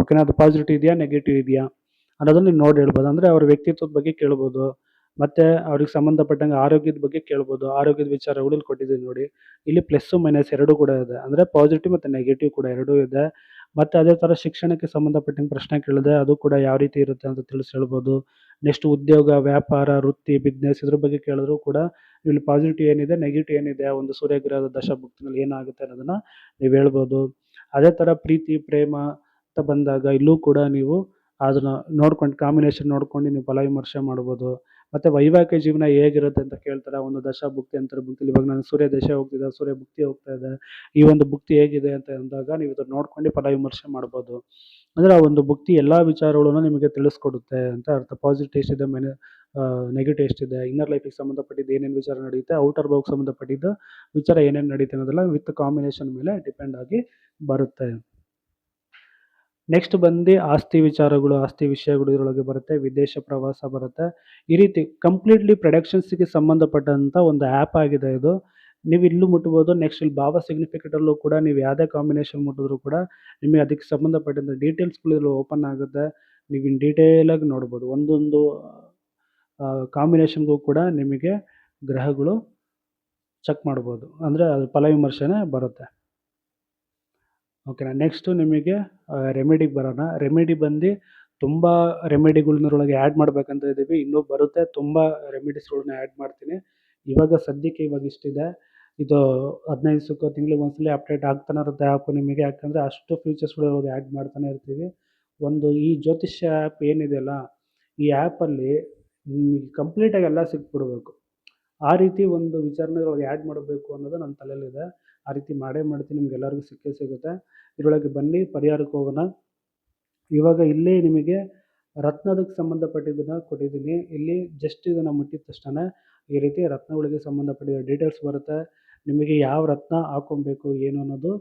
ಓಕೆನಾ. ಅದು ಪಾಸಿಟಿವ್ ಇದೆಯಾ, ನೆಗೆಟಿವ್ ಇದೆಯಾ ಅನ್ನೋದನ್ನು ನೀವು ನೋಡಿ ಹೇಳ್ಬೋದು. ಅಂದರೆ ಅವ್ರ ವ್ಯಕ್ತಿತ್ವದ ಬಗ್ಗೆ ಕೇಳ್ಬೋದು. ಮತ್ತು ಅವ್ರಿಗೆ ಸಂಬಂಧಪಟ್ಟಂಗೆ ಆರೋಗ್ಯದ ಬಗ್ಗೆ ಕೇಳ್ಬೋದು. ಆರೋಗ್ಯದ ವಿಚಾರಗಳು ಇಲ್ಲಿ ಕೊಟ್ಟಿದ್ದೀನಿ ನೋಡಿ. ಇಲ್ಲಿ ಪ್ಲಸ್ಸು ಮೈನಸ್ ಎರಡೂ ಕೂಡ ಇದೆ. ಅಂದರೆ ಪಾಸಿಟಿವ್ ಮತ್ತು ನೆಗೆಟಿವ್ ಕೂಡ ಎರಡೂ ಇದೆ. ಮತ್ತು ಅದೇ ಥರ ಶಿಕ್ಷಣಕ್ಕೆ ಸಂಬಂಧಪಟ್ಟಂಗೆ ಪ್ರಶ್ನೆ ಕೇಳಿದೆ, ಅದು ಕೂಡ ಯಾವ ರೀತಿ ಇರುತ್ತೆ ಅಂತ ತಿಳಿಸಿ ಹೇಳ್ಬೋದು. ನೆಕ್ಸ್ಟ್ ಉದ್ಯೋಗ, ವ್ಯಾಪಾರ, ವೃತ್ತಿ, ಬಿಸ್ನೆಸ್ ಇದ್ರ ಬಗ್ಗೆ ಕೇಳಿದ್ರು ಕೂಡ ಇಲ್ಲಿ ಪಾಸಿಟಿವ್ ಏನಿದೆ, ನೆಗೆಟಿವ್ ಏನಿದೆ, ಆ ಒಂದು ಸೂರ್ಯಗ್ರಹದ ದಶಭುಕ್ತಿನಲ್ಲಿ ಏನಾಗುತ್ತೆ ಅನ್ನೋದನ್ನು ನೀವು ಹೇಳ್ಬೋದು. ಅದೇ ಥರ ಪ್ರೀತಿ, ಪ್ರೇಮ ಅಂತ ಬಂದಾಗ ಇಲ್ಲೂ ಕೂಡ ನೀವು ಅದನ್ನು ನೋಡ್ಕೊಂಡು ಕಾಂಬಿನೇಷನ್ ನೋಡ್ಕೊಂಡು ನೀವು ಫಲ ವಿಮರ್ಶೆ ಮಾಡ್ಬೋದು. ಮತ್ತು ವೈವಾಹಿಕ ಜೀವನ ಹೇಗಿರುತ್ತೆ ಅಂತ ಕೇಳ್ತಾರೆ. ಒಂದು ದಶಭುಕ್ತಿ, ಅಂತರ್ಭುಕ್ತಿಲಿ ಇವಾಗ ನಾನು ಸೂರ್ಯ ದಶೆ ಹೋಗ್ತಿದೆ, ಸೂರ್ಯ ಭುಕ್ತಿ ಹೋಗ್ತಾ ಇದೆ, ಈ ಒಂದು ಭುಕ್ತಿ ಹೇಗಿದೆ ಅಂತ ಅಂದಾಗ ನೀವು ಇದನ್ನು ನೋಡ್ಕೊಂಡು ಫಲ ವಿಮರ್ಶೆ ಮಾಡ್ಬೋದು. ಅಂದರೆ ಆ ಒಂದು ಭುಕ್ತಿ ಎಲ್ಲ ವಿಚಾರಗಳನ್ನು ನಿಮಗೆ ತಿಳಿಸ್ಕೊಡುತ್ತೆ ಅಂತ ಅರ್ಥ. ಪಾಸಿಟಿವ್ ಎಷ್ಟಿದೆ, ನೆಗೆಟಿವ್ ಎಷ್ಟಿದೆ, ಇನ್ನರ್ ಲೈಫಿಗೆ ಸಂಬಂಧಪಟ್ಟಿದ್ದು ಏನೇನು ವಿಚಾರ ನಡೆಯುತ್ತೆ, ಔಟರ್ ಭಾಗಕ್ಕೆ ಸಂಬಂಧಪಟ್ಟಿದ್ದು ವಿಚಾರ ಏನೇನು ನಡೀತೆ ಅನ್ನೋದೆಲ್ಲ ವಿತ್ ಕಾಂಬಿನೇಷನ್ ಮೇಲೆ ಡಿಪೆಂಡ್ ಆಗಿ ಬರುತ್ತೆ. ನೆಕ್ಸ್ಟ್ ಬಂದು ಆಸ್ತಿ ವಿಚಾರಗಳು, ಆಸ್ತಿ ವಿಷಯಗಳು ಇದರೊಳಗೆ ಬರುತ್ತೆ. ವಿದೇಶ ಪ್ರವಾಸ ಬರುತ್ತೆ. ಈ ರೀತಿ ಕಂಪ್ಲೀಟ್ಲಿ ಪ್ರೊಡಕ್ಷನ್ಸ್ಗೆ ಸಂಬಂಧಪಟ್ಟಂಥ ಒಂದು ಆ್ಯಪ್ ಆಗಿದೆ ಇದು. ನೀವು ಇಲ್ಲೂ ಮುಟ್ಬೋದು. ನೆಕ್ಸ್ಟ್ ಇಲ್ಲಿ ಭಾವ ಸಿಗ್ನಿಫಿಕೇಟಲ್ಲೂ ಕೂಡ ನೀವು ಯಾವುದೇ ಕಾಂಬಿನೇಷನ್ ಮುಟ್ಟಿದ್ರು ಕೂಡ ನಿಮಗೆ ಅದಕ್ಕೆ ಸಂಬಂಧಪಟ್ಟಂಥ ಡೀಟೇಲ್ಸ್ಗಳು ಇಲ್ಲಿ ಓಪನ್ ಆಗುತ್ತೆ. ನೀವು ಇನ್ ಡೀಟೇಲಾಗಿ ನೋಡ್ಬೋದು. ಒಂದೊಂದು ಕಾಂಬಿನೇಷನ್ಗೂ ಕೂಡ ನಿಮಗೆ ಗ್ರಹಗಳು ಚೆಕ್ ಮಾಡ್ಬೋದು. ಅಂದರೆ ಅದು ಫಲ ವಿಮರ್ಶನೆ ಬರುತ್ತೆ. ಓಕೆನಾ. ನೆಕ್ಸ್ಟು ನಿಮಗೆ ರೆಮಿಡಿಗೆ ಬರೋಣ. ರೆಮಿಡಿ ಬಂದು ತುಂಬ ರೆಮಿಡಿಗಳನ್ನೊಳಗೆ ಆ್ಯಡ್ ಮಾಡಬೇಕಂತ ಇದ್ದೀವಿ. ಇನ್ನೂ ಬರುತ್ತೆ. ತುಂಬ ರೆಮಿಡೀಸ್ಗಳನ್ನ ಆ್ಯಡ್ ಮಾಡ್ತೀನಿ. ಇವಾಗ ಸದ್ಯಕ್ಕೆ ಇವಾಗ ಇಷ್ಟಿದೆ. ಇದು 15 ದಿವಸಕ್ಕೋ ತಿಂಗ್ಳಿಗೆ ಒಂದ್ಸಲ ಅಪ್ಡೇಟ್ ಆಗ್ತಾನೆ ಇರುತ್ತೆ ಆ್ಯಪು ನಿಮಗೆ. ಯಾಕಂದರೆ ಅಷ್ಟು ಫೀಚರ್ಸ್ಗಳು ಇವಾಗ ಆ್ಯಡ್ ಮಾಡ್ತಾನೆ ಇರ್ತೀವಿ. ಒಂದು ಈ ಜ್ಯೋತಿಷ್ಯ ಆ್ಯಪ್ ಏನಿದೆಯಲ್ಲ, ಈ ಆ್ಯಪಲ್ಲಿ ನಿಮಗೆ ಕಂಪ್ಲೀಟಾಗಿ ಎಲ್ಲ ಸಿಕ್ಬಿಡ್ಬೇಕು. ಆ ರೀತಿ ಒಂದು ವಿಚಾರನ ಇದ್ರೊಳಗೆ ಆ್ಯಡ್ ಮಾಡಬೇಕು ಅನ್ನೋದು ನನ್ನ ತಲೆಯಲ್ಲಿದೆ. ಆ ರೀತಿ ಮಾಡೇ ಮಾಡ್ತೀನಿ. ನಿಮ್ಗೆಲ್ಲರಿಗೂ ಸಿಕ್ಕೇ ಸಿಗುತ್ತೆ. ಇದರೊಳಗೆ ಬನ್ನಿ ಪರಿಹಾರಕ್ಕೆ ಹೋಗೋಣ. ಇವಾಗ ಇಲ್ಲಿ ನಿಮಗೆ ರತ್ನದಕ್ಕೆ ಸಂಬಂಧಪಟ್ಟಿದ್ದನ್ನು ಕೊಟ್ಟಿದ್ದೀನಿ. ಇಲ್ಲಿ ಜಸ್ಟ್ ಇದನ್ನು ಮುಟ್ಟಿದ ತಕ್ಷಣ ಈ ರೀತಿ ರತ್ನಗಳಿಗೆ ಸಂಬಂಧಪಟ್ಟಿದ ಡೀಟೇಲ್ಸ್ ಬರುತ್ತೆ. ನಿಮಗೆ ಯಾವ ರತ್ನ ಹಾಕ್ಕೊಬೇಕು ಏನು ಅನ್ನೋದು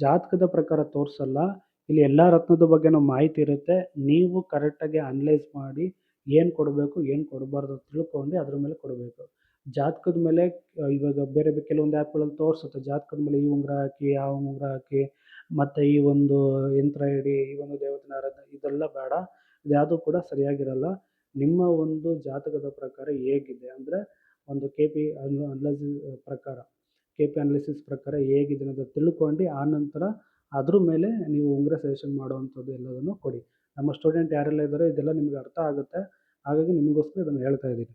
ಜಾತಕದ ಪ್ರಕಾರ ತೋರಿಸಲ್ಲ. ಇಲ್ಲಿ ಎಲ್ಲ ರತ್ನದ ಬಗ್ಗೆನೂ ಮಾಹಿತಿ ಇರುತ್ತೆ. ನೀವು ಕರೆಕ್ಟಾಗಿ ಅನಲೈಸ್ ಮಾಡಿ ಏನು ಕೊಡಬೇಕು, ಏನು ಕೊಡಬಾರ್ದು ತಿಳ್ಕೊಂಡು ಅದ್ರ ಮೇಲೆ ಕೊಡಬೇಕು. ಜಾತಕದ ಮೇಲೆ ಇವಾಗ ಬೇರೆ ಕೆಲವೊಂದು ಆ್ಯಪ್ಗಳಲ್ಲಿ ತೋರಿಸುತ್ತೆ. ಜಾತಕದ ಮೇಲೆ ಈ ಉಂಗುರ ಹಾಕಿ, ಆ ಉಂಗುರ ಹಾಕಿ, ಮತ್ತು ಈ ಒಂದು ಯಂತ್ರ ಇಡಿ, ಈ ಒಂದು ದೇವತೆನ ಆರಾಧನೆ, ಇದೆಲ್ಲ ಬೇಡ. ಇದ್ಯಾವುದೂ ಕೂಡ ಸರಿಯಾಗಿರಲ್ಲ. ನಿಮ್ಮ ಒಂದು ಜಾತಕದ ಪ್ರಕಾರ ಹೇಗಿದೆ ಅಂದರೆ ಒಂದು ಕೆ ಪಿ ಅನಾಲಿಸಿಸ್ ಪ್ರಕಾರ ಹೇಗಿದೆ ಅಂತ ತಿಳ್ಕೊಂಡು ಆನಂತರ ಅದ್ರ ಮೇಲೆ ನೀವು ಉಂಗುರ ಸಜೆಷನ್ ಮಾಡುವಂಥದ್ದು ಎಲ್ಲದನ್ನು ಕೊಡಿ. ನಮ್ಮ ಸ್ಟೂಡೆಂಟ್ ಯಾರೆಲ್ಲ ಇದ್ದಾರೆ ಇದೆಲ್ಲ ನಿಮಗೆ ಅರ್ಥ ಆಗುತ್ತೆ. ಹಾಗಾಗಿ ನಿಮಗೋಸ್ಕರ ಇದನ್ನು ಹೇಳ್ತಾ ಇದ್ದೀನಿ.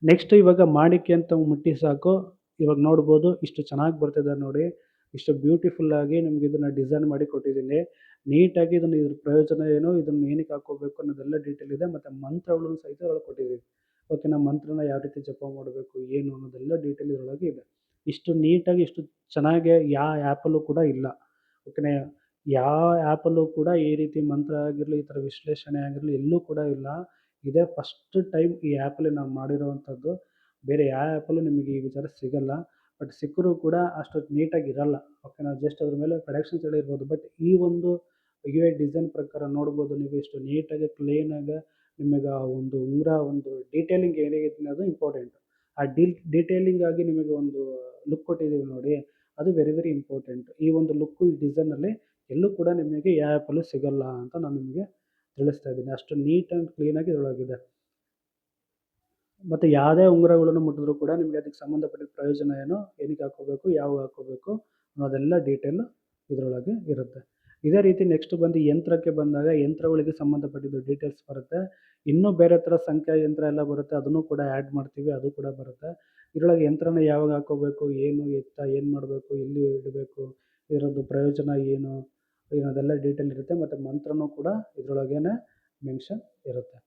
ನೆಕ್ಸ್ಟ್ ಇವಾಗ ಮಾಣಿಕ್ಯ ಅಂತ ಮುಟ್ಟಿ ಸಾಕು. ಇವಾಗ ನೋಡ್ಬೋದು ಇಷ್ಟು ಚೆನ್ನಾಗಿ ಬರ್ತಿದೆ ನೋಡಿ. ಇಷ್ಟು ಬ್ಯೂಟಿಫುಲ್ಲಾಗಿ ನಿಮ್ಗೆ ಇದನ್ನು ಡಿಸೈನ್ ಮಾಡಿ ಕೊಟ್ಟಿದ್ದೀನಿ. ನೀಟಾಗಿ ಇದನ್ನು ಇದ್ರ ಪ್ರಯೋಜನ ಏನು, ಇದನ್ನು ಏನಕ್ಕೆ ಹಾಕ್ಕೋಬೇಕು ಅನ್ನೋದೆಲ್ಲ ಡೀಟೇಲ್ ಇದೆ. ಮತ್ತು ಮಂತ್ರಗಳನ್ನು ಸಹಿತ ಇದರೊಳಗೆ ಕೊಟ್ಟಿದ್ದೀವಿ. ಓಕೆನಾ. ಮಂತ್ರನ ಯಾವ ರೀತಿ ಜಪ ಮಾಡಬೇಕು ಏನು ಅನ್ನೋದೆಲ್ಲ ಡೀಟೇಲ್ ಇದರೊಳಗೆ ಇದೆ. ಇಷ್ಟು ನೀಟಾಗಿ ಇಷ್ಟು ಚೆನ್ನಾಗಿ ಯಾವ ಆ್ಯಪಲ್ಲೂ ಕೂಡ ಇಲ್ಲ. ಓಕೆನಾ. ಯಾವ ಆ್ಯಪಲ್ಲೂ ಕೂಡ ಈ ರೀತಿ ಮಂತ್ರ ಆಗಿರಲಿ, ಈ ಥರ ವಿಶ್ಲೇಷಣೆ ಆಗಿರಲಿ ಎಲ್ಲೂ ಕೂಡ ಇಲ್ಲ. ಇದೇ ಫಸ್ಟ್ ಟೈಮ್ ಈ ಆ್ಯಪಲ್ಲಿ ನಾವು ಮಾಡಿರೋವಂಥದ್ದು. ಬೇರೆ ಯಾವ ಆ್ಯಪಲ್ಲೂ ನಿಮಗೆ ಈ ವಿಚಾರ ಸಿಗಲ್ಲ. ಬಟ್ ಸಿಕ್ಕರೂ ಕೂಡ ಅಷ್ಟು ನೀಟಾಗಿ ಇರಲ್ಲ. ಓಕೆನಾ. ಜಸ್ಟ್ ಅದ್ರ ಮೇಲೆ ಪ್ರೊಡಕ್ಷನ್ಸ್ ಎಲ್ಲ ಇರ್ಬೋದು. ಬಟ್ ಈ ಒಂದು UI ಡಿಸೈನ್ ಪ್ರಕಾರ ನೋಡ್ಬೋದು ನೀವು ಎಷ್ಟು ನೀಟಾಗಿ ಕ್ಲೀನಾಗಿ ನಿಮಗೆ ಆ ಒಂದು ಉಂಗುರ ಒಂದು ಡೀಟೇಲಿಂಗ್ ಏನಿದೆ ಅನ್ನೋದು ಇಂಪಾರ್ಟೆಂಟ್. ಆ ಡೀಟೇಲಿಂಗ್ ಆಗಿ ನಿಮಗೆ ಒಂದು ಲುಕ್ ಕೊಟ್ಟಿದ್ದೀವಿ ನೋಡಿ, ಅದು ವೆರಿ ವೆರಿ ಇಂಪಾರ್ಟೆಂಟ್. ಈ ಒಂದು ಲುಕ್ಕು ಈ ಡಿಸೈನಲ್ಲಿ ಎಲ್ಲೂ ಕೂಡ ನಿಮಗೆ ಯಾವ ಆ್ಯಪಲ್ಲೂ ಸಿಗಲ್ಲ ಅಂತ ನಾನು ನಿಮಗೆ ತಿಳಿಸ್ತಾ ಇದ್ದೀನಿ. ಅಷ್ಟು ನೀಟ್ ಆ್ಯಂಡ್ ಕ್ಲೀನಾಗಿ ಇದರೊಳಗಿದೆ. ಮತ್ತು ಯಾವುದೇ ಉಂಗುರಗಳನ್ನು ಮುಟ್ಟಿದ್ರು ಕೂಡ ನಿಮಗೆ ಅದಕ್ಕೆ ಸಂಬಂಧಪಟ್ಟಿದ್ದ ಪ್ರಯೋಜನ ಏನು, ಏನಕ್ಕೆ ಹಾಕ್ಕೋಬೇಕು, ಯಾವಾಗ ಹಾಕ್ಕೋಬೇಕು ಅನ್ನೋದೆಲ್ಲ ಡೀಟೇಲು ಇದರೊಳಗೆ ಇರುತ್ತೆ. ಇದೇ ರೀತಿ ನೆಕ್ಸ್ಟ್ ಬಂದು ಯಂತ್ರಕ್ಕೆ ಬಂದಾಗ ಯಂತ್ರಗಳಿಗೆ ಸಂಬಂಧಪಟ್ಟಿದ್ದು ಡೀಟೇಲ್ಸ್ ಬರುತ್ತೆ. ಇನ್ನೂ ಬೇರೆ ಥರ ಸಂಖ್ಯಾ ಯಂತ್ರ ಎಲ್ಲ ಬರುತ್ತೆ. ಅದನ್ನು ಕೂಡ ಆ್ಯಡ್ ಮಾಡ್ತೀವಿ, ಅದು ಕೂಡ ಬರುತ್ತೆ. ಇದರೊಳಗೆ ಯಂತ್ರನ ಯಾವಾಗ ಹಾಕ್ಕೋಬೇಕು, ಏನು ಎತ್ತ ಏನು ಮಾಡಬೇಕು, ಎಲ್ಲಿ ಇಡಬೇಕು, ಇದರದ್ದು ಪ್ರಯೋಜನ ಏನು ಅನ್ನೋದೆಲ್ಲ ಡೀಟೇಲ್ ಇರುತ್ತೆ. ಮತ್ತು ಮಂತ್ರನೂ ಕೂಡ ಇದರೊಳಗೇ ಮೆನ್ಷನ್ ಇರುತ್ತೆ.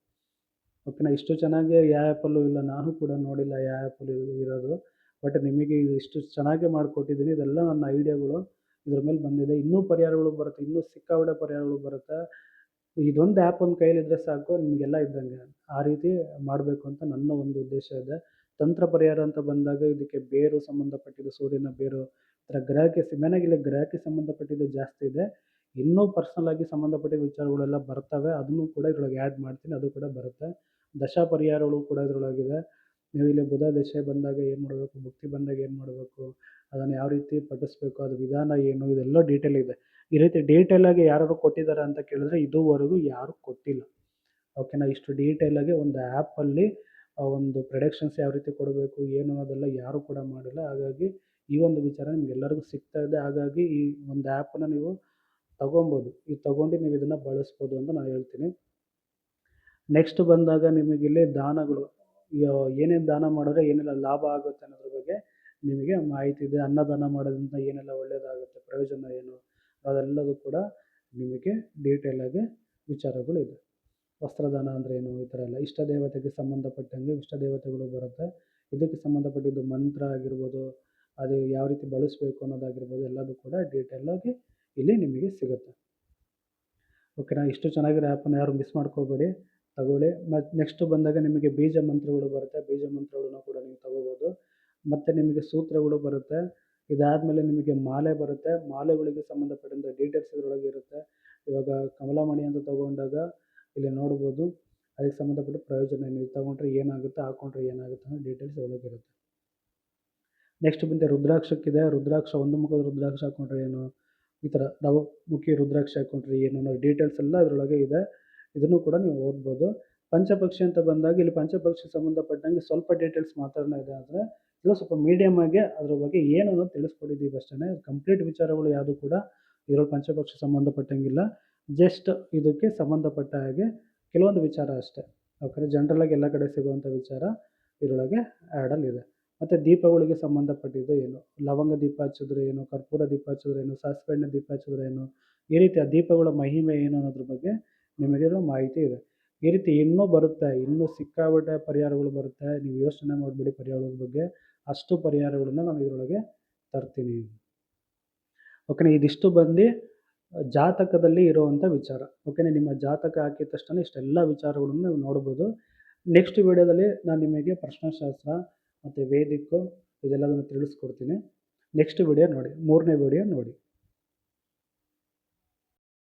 ಓಕೆನಾ. ಇಷ್ಟು ಚೆನ್ನಾಗಿ ಯಾವ ಆ್ಯಪಲ್ಲೂ ಇಲ್ಲ, ನಾನು ಕೂಡ ನೋಡಿಲ್ಲ ಯಾವ ಆ್ಯಪಲ್ಲೂ ಇರೋದು. ಬಟ್ ನಿಮಗೆ ಇದು ಇಷ್ಟು ಚೆನ್ನಾಗಿ ಮಾಡಿಕೊಟ್ಟಿದ್ದೀನಿ. ಇದೆಲ್ಲ ನನ್ನ ಐಡಿಯಾಗಳು ಇದ್ರ ಮೇಲೆ ಬಂದಿದೆ. ಇನ್ನೂ ಪರಿಹಾರಗಳು ಬರುತ್ತೆ, ಇನ್ನೂ ಸಿಕ್ಕಾಪಟ್ಟೆ ಪರಿಹಾರಗಳು ಬರುತ್ತೆ. ಇದೊಂದು ಆ್ಯಪ್ ಒಂದು ಕೈಯಲ್ಲಿದ್ದರೆ ಸಾಕು, ನಿಮಗೆಲ್ಲ ಇದ್ದಂಗೆ. ಆ ರೀತಿ ಮಾಡಬೇಕು ಅಂತ ನನ್ನ ಒಂದು ಉದ್ದೇಶ ಇದೆ. ತಂತ್ರ ಪರಿಹಾರ ಅಂತ ಬಂದಾಗ ಇದಕ್ಕೆ ಬೇರು ಸಂಬಂಧಪಟ್ಟಿದ್ದು, ಸೂರ್ಯನ ಬೇರು, ಈ ಥರ ಗ್ರಹಕ್ಕೆ ಮೇಯ್ನಾಗಿ ಇಲ್ಲಿ ಗ್ರಹಕ್ಕೆ ಸಂಬಂಧಪಟ್ಟಿದ್ದು ಜಾಸ್ತಿ ಇದೆ. ಇನ್ನೂ ಪರ್ಸನಲ್ ಆಗಿ ಸಂಬಂಧಪಟ್ಟಿದ್ದ ವಿಚಾರಗಳೆಲ್ಲ ಬರ್ತವೆ, ಅದನ್ನು ಕೂಡ ಇದ್ರೊಳಗೆ ಆ್ಯಡ್ ಮಾಡ್ತೀನಿ, ಅದು ಕೂಡ ಬರುತ್ತೆ. ದಶಾ ಪರಿಹಾರಗಳು ಕೂಡ ಇದರೊಳಗಿದೆ. ನೀವು ಇಲ್ಲಿ ಬುಧ ದಶೆ ಬಂದಾಗ ಏನು ಮಾಡಬೇಕು, ಭುಕ್ತಿ ಬಂದಾಗ ಏನು ಮಾಡಬೇಕು, ಅದನ್ನು ಯಾವ ರೀತಿ ಪಠಿಸ್ಬೇಕು, ಅದು ವಿಧಾನ ಏನು, ಇದೆಲ್ಲ ಡೀಟೇಲ್ ಇದೆ. ಈ ರೀತಿ ಡೀಟೇಲಾಗಿ ಯಾರಾದ್ರು ಕೊಟ್ಟಿದ್ದಾರೆ ಅಂತ ಕೇಳಿದ್ರೆ ಇದುವರೆಗೂ ಯಾರೂ ಕೊಟ್ಟಿಲ್ಲ. ಓಕೆನಾ. ಇಷ್ಟು ಡೀಟೇಲಾಗಿ ಒಂದು ಆ್ಯಪಲ್ಲಿ ಒಂದು ಪ್ರೊಡಕ್ಷನ್ಸ್ ಯಾವ ರೀತಿ ಕೊಡಬೇಕು ಏನು ಅನ್ನೋದೆಲ್ಲ ಯಾರೂ ಕೂಡ ಮಾಡಿಲ್ಲ. ಹಾಗಾಗಿ ಈ ಒಂದು ವಿಚಾರ ನಿಮ್ಗೆಲ್ಲರಿಗೂ ಸಿಗ್ತಾ ಇದೆ. ಹಾಗಾಗಿ ಈ ಒಂದು ಆ್ಯಪನ್ನು ನೀವು ತಗೊಬೋದು. ಇದು ತಗೊಂಡು ನೀವು ಇದನ್ನು ಬಳಸ್ಬೋದು ಅಂತ ನಾನು ಹೇಳ್ತೀನಿ. ನೆಕ್ಸ್ಟ್ ಬಂದಾಗ ನಿಮಗಿಲ್ಲಿ ದಾನಗಳು, ಏನೇನು ದಾನ ಮಾಡಿದ್ರೆ ಏನೆಲ್ಲ ಲಾಭ ಆಗುತ್ತೆ ಅನ್ನೋದ್ರ ಬಗ್ಗೆ ನಿಮಗೆ ಮಾಹಿತಿ ಇದೆ. ಅನ್ನದಾನ ಮಾಡೋದ್ರಿಂದ ಏನೆಲ್ಲ ಒಳ್ಳೆಯದಾಗುತ್ತೆ, ಪ್ರಯೋಜನ ಏನು, ಅದೆಲ್ಲದೂ ಕೂಡ ನಿಮಗೆ ಡೀಟೇಲಾಗಿ ವಿಚಾರಗಳಿದೆ. ವಸ್ತ್ರದಾನ ಅಂದರೆ ಏನು, ಈ ಥರ ಎಲ್ಲ ಇಷ್ಟ ದೇವತೆಗೆ ಸಂಬಂಧಪಟ್ಟಂಗೆ ಇಷ್ಟ ದೇವತೆಗಳು ಬರುತ್ತೆ. ಇದಕ್ಕೆ ಸಂಬಂಧಪಟ್ಟಿದ್ದು ಮಂತ್ರ ಆಗಿರ್ಬೋದು, ಅದು ಯಾವ ರೀತಿ ಬಳಸಬೇಕು ಅನ್ನೋದಾಗಿರ್ಬೋದು, ಎಲ್ಲದೂ ಕೂಡ ಡೀಟೇಲಾಗಿ ಇಲ್ಲಿ ನಿಮಗೆ ಸಿಗುತ್ತೆ. ಓಕೆನಾ. ಇಷ್ಟು ಚೆನ್ನಾಗಿರೋ ಆ್ಯಪನ್ನು ಯಾರು ಮಿಸ್ ಮಾಡ್ಕೋಬೇಡಿ, ತಗೊಳ್ಳಿ. ಮತ್ತು ನೆಕ್ಸ್ಟ್ ಬಂದಾಗ ನಿಮಗೆ ಬೀಜ ಮಂತ್ರಗಳು ಬರುತ್ತೆ, ಬೀಜ ಮಂತ್ರಗಳನ್ನ ಕೂಡ ನೀವು ತಗೋಬೋದು. ಮತ್ತು ನಿಮಗೆ ಸೂತ್ರಗಳು ಬರುತ್ತೆ. ಇದಾದಮೇಲೆ ನಿಮಗೆ ಮಾಲೆ ಬರುತ್ತೆ, ಮಾಲೆಗಳಿಗೆ ಸಂಬಂಧಪಟ್ಟಂಥ ಡೀಟೇಲ್ಸ್ ಇದರೊಳಗೆ ಇರುತ್ತೆ. ಇವಾಗ ಕಮಲಮಣಿ ಅಂತ ತಗೊಂಡಾಗ ಇಲ್ಲಿ ನೋಡ್ಬೋದು, ಅದಕ್ಕೆ ಸಂಬಂಧಪಟ್ಟ ಪ್ರಯೋಜನ ಏನು, ಇದು ತಗೊಂಡ್ರೆ ಏನಾಗುತ್ತೆ, ಹಾಕ್ಕೊಂಡ್ರೆ ಏನಾಗುತ್ತೆ ಅನ್ನೋ ಡೀಟೇಲ್ಸ್ ಒಳಗಿರುತ್ತೆ. ನೆಕ್ಸ್ಟ್ ಬಂದು ರುದ್ರಾಕ್ಷಕ್ಕಿದೆ. ರುದ್ರಾಕ್ಷ, ಒಂದು ಮುಖದ ರುದ್ರಾಕ್ಷ ಹಾಕ್ಕೊಂಡ್ರೆ ಏನು, ಈ ಥರ ನವಮುಖಿ ರುದ್ರಾಕ್ಷ ಹಾಕ್ಕೊಂಡ್ರೆ ಏನು ಅನ್ನೋ ಡೀಟೇಲ್ಸ್ ಎಲ್ಲ ಇದರೊಳಗೆ ಇದೆ. ಇದನ್ನು ಕೂಡ ನೀವು ಓದ್ಬೋದು. ಪಂಚಪಕ್ಷಿ ಅಂತ ಬಂದಾಗ ಇಲ್ಲಿ ಪಂಚಪಕ್ಷಿಗೆ ಸಂಬಂಧಪಟ್ಟಂಗೆ ಸ್ವಲ್ಪ ಡೀಟೇಲ್ಸ್ ಮಾತ್ರನೇ ಇದೆ. ಆದರೆ ಇದು ಸ್ವಲ್ಪ ಮೀಡಿಯಮ್ ಆಗಿ ಅದ್ರ ಬಗ್ಗೆ ಏನು ಅನ್ನೋದು ತಿಳಿಸ್ಕೊಟ್ಟಿದ್ದೀವಿ ಅಷ್ಟೇ. ಕಂಪ್ಲೀಟ್ ವಿಚಾರಗಳು ಯಾವುದು ಕೂಡ ಇದರಲ್ಲಿ ಪಂಚಪಕ್ಷಿ ಸಂಬಂಧಪಟ್ಟಂಗಿಲ್ಲ. ಜಸ್ಟ್ ಇದಕ್ಕೆ ಸಂಬಂಧಪಟ್ಟ ಹಾಗೆ ಕೆಲವೊಂದು ವಿಚಾರ ಅಷ್ಟೇ. ಓಕೆ. ಜನರಲಾಗಿ ಎಲ್ಲ ಕಡೆ ಸಿಗುವಂಥ ವಿಚಾರ ಇದರೊಳಗೆ ಆ್ಯಡಲ್ಲಿದೆ. ಮತ್ತು ದೀಪಗಳಿಗೆ ಸಂಬಂಧಪಟ್ಟಿದ್ದು ಏನು, ಲವಂಗ ದೀಪ ಹಚ್ಚಿದ್ರೆ ಏನು, ಕರ್ಪೂರ ದೀಪ ಹಚ್ಚಿದ್ರೆ ಏನು, ಸಾಸಿವೆ ಎಣ್ಣೆ ದೀಪ ಹಚ್ಚಿದ್ರೆ ಏನು, ಈ ರೀತಿ ಆ ದೀಪಗಳ ಮಹಿಮೆ ಏನು ಅನ್ನೋದ್ರ ಬಗ್ಗೆ ನಿಮಗೆಲ್ಲ ಮಾಹಿತಿ ಇದೆ. ಈ ರೀತಿ ಇನ್ನೂ ಬರುತ್ತೆ, ಇನ್ನೂ ಸಿಕ್ಕಾಪಟ್ಟೆ ಪರಿಹಾರಗಳು ಬರುತ್ತೆ. ನೀವು ಯೋಚನೆ ಮಾಡಬೇಡಿ ಪರಿಹಾರದ ಬಗ್ಗೆ, ಅಷ್ಟು ಪರಿಹಾರಗಳನ್ನ ನಾನು ಇದರೊಳಗೆ ತರ್ತೀನಿ. ಓಕೆನಾ. ಇದಿಷ್ಟು ಬಂದು ಜಾತಕದಲ್ಲಿ ಇರುವಂಥ ವಿಚಾರ. ಓಕೆನಾ. ನಿಮ್ಮ ಜಾತಕ ಹಾಕಿದ ತಕ್ಷಣ ಇಷ್ಟೆಲ್ಲ ವಿಚಾರಗಳನ್ನು ನೀವು ನೋಡ್ಬೋದು. ನೆಕ್ಸ್ಟ್ ವಿಡಿಯೋದಲ್ಲಿ ನಾನು ನಿಮಗೆ ಪ್ರಶ್ನಾಶಾಸ್ತ್ರ ಮತ್ತು ವೇದಿಕ್ಕು ಇದೆಲ್ಲದನ್ನು ತಿಳಿಸ್ಕೊಡ್ತೀನಿ. ನೆಕ್ಸ್ಟ್ ವಿಡಿಯೋ ನೋಡಿ, 3ನೇ ವಿಡಿಯೋ ನೋಡಿ.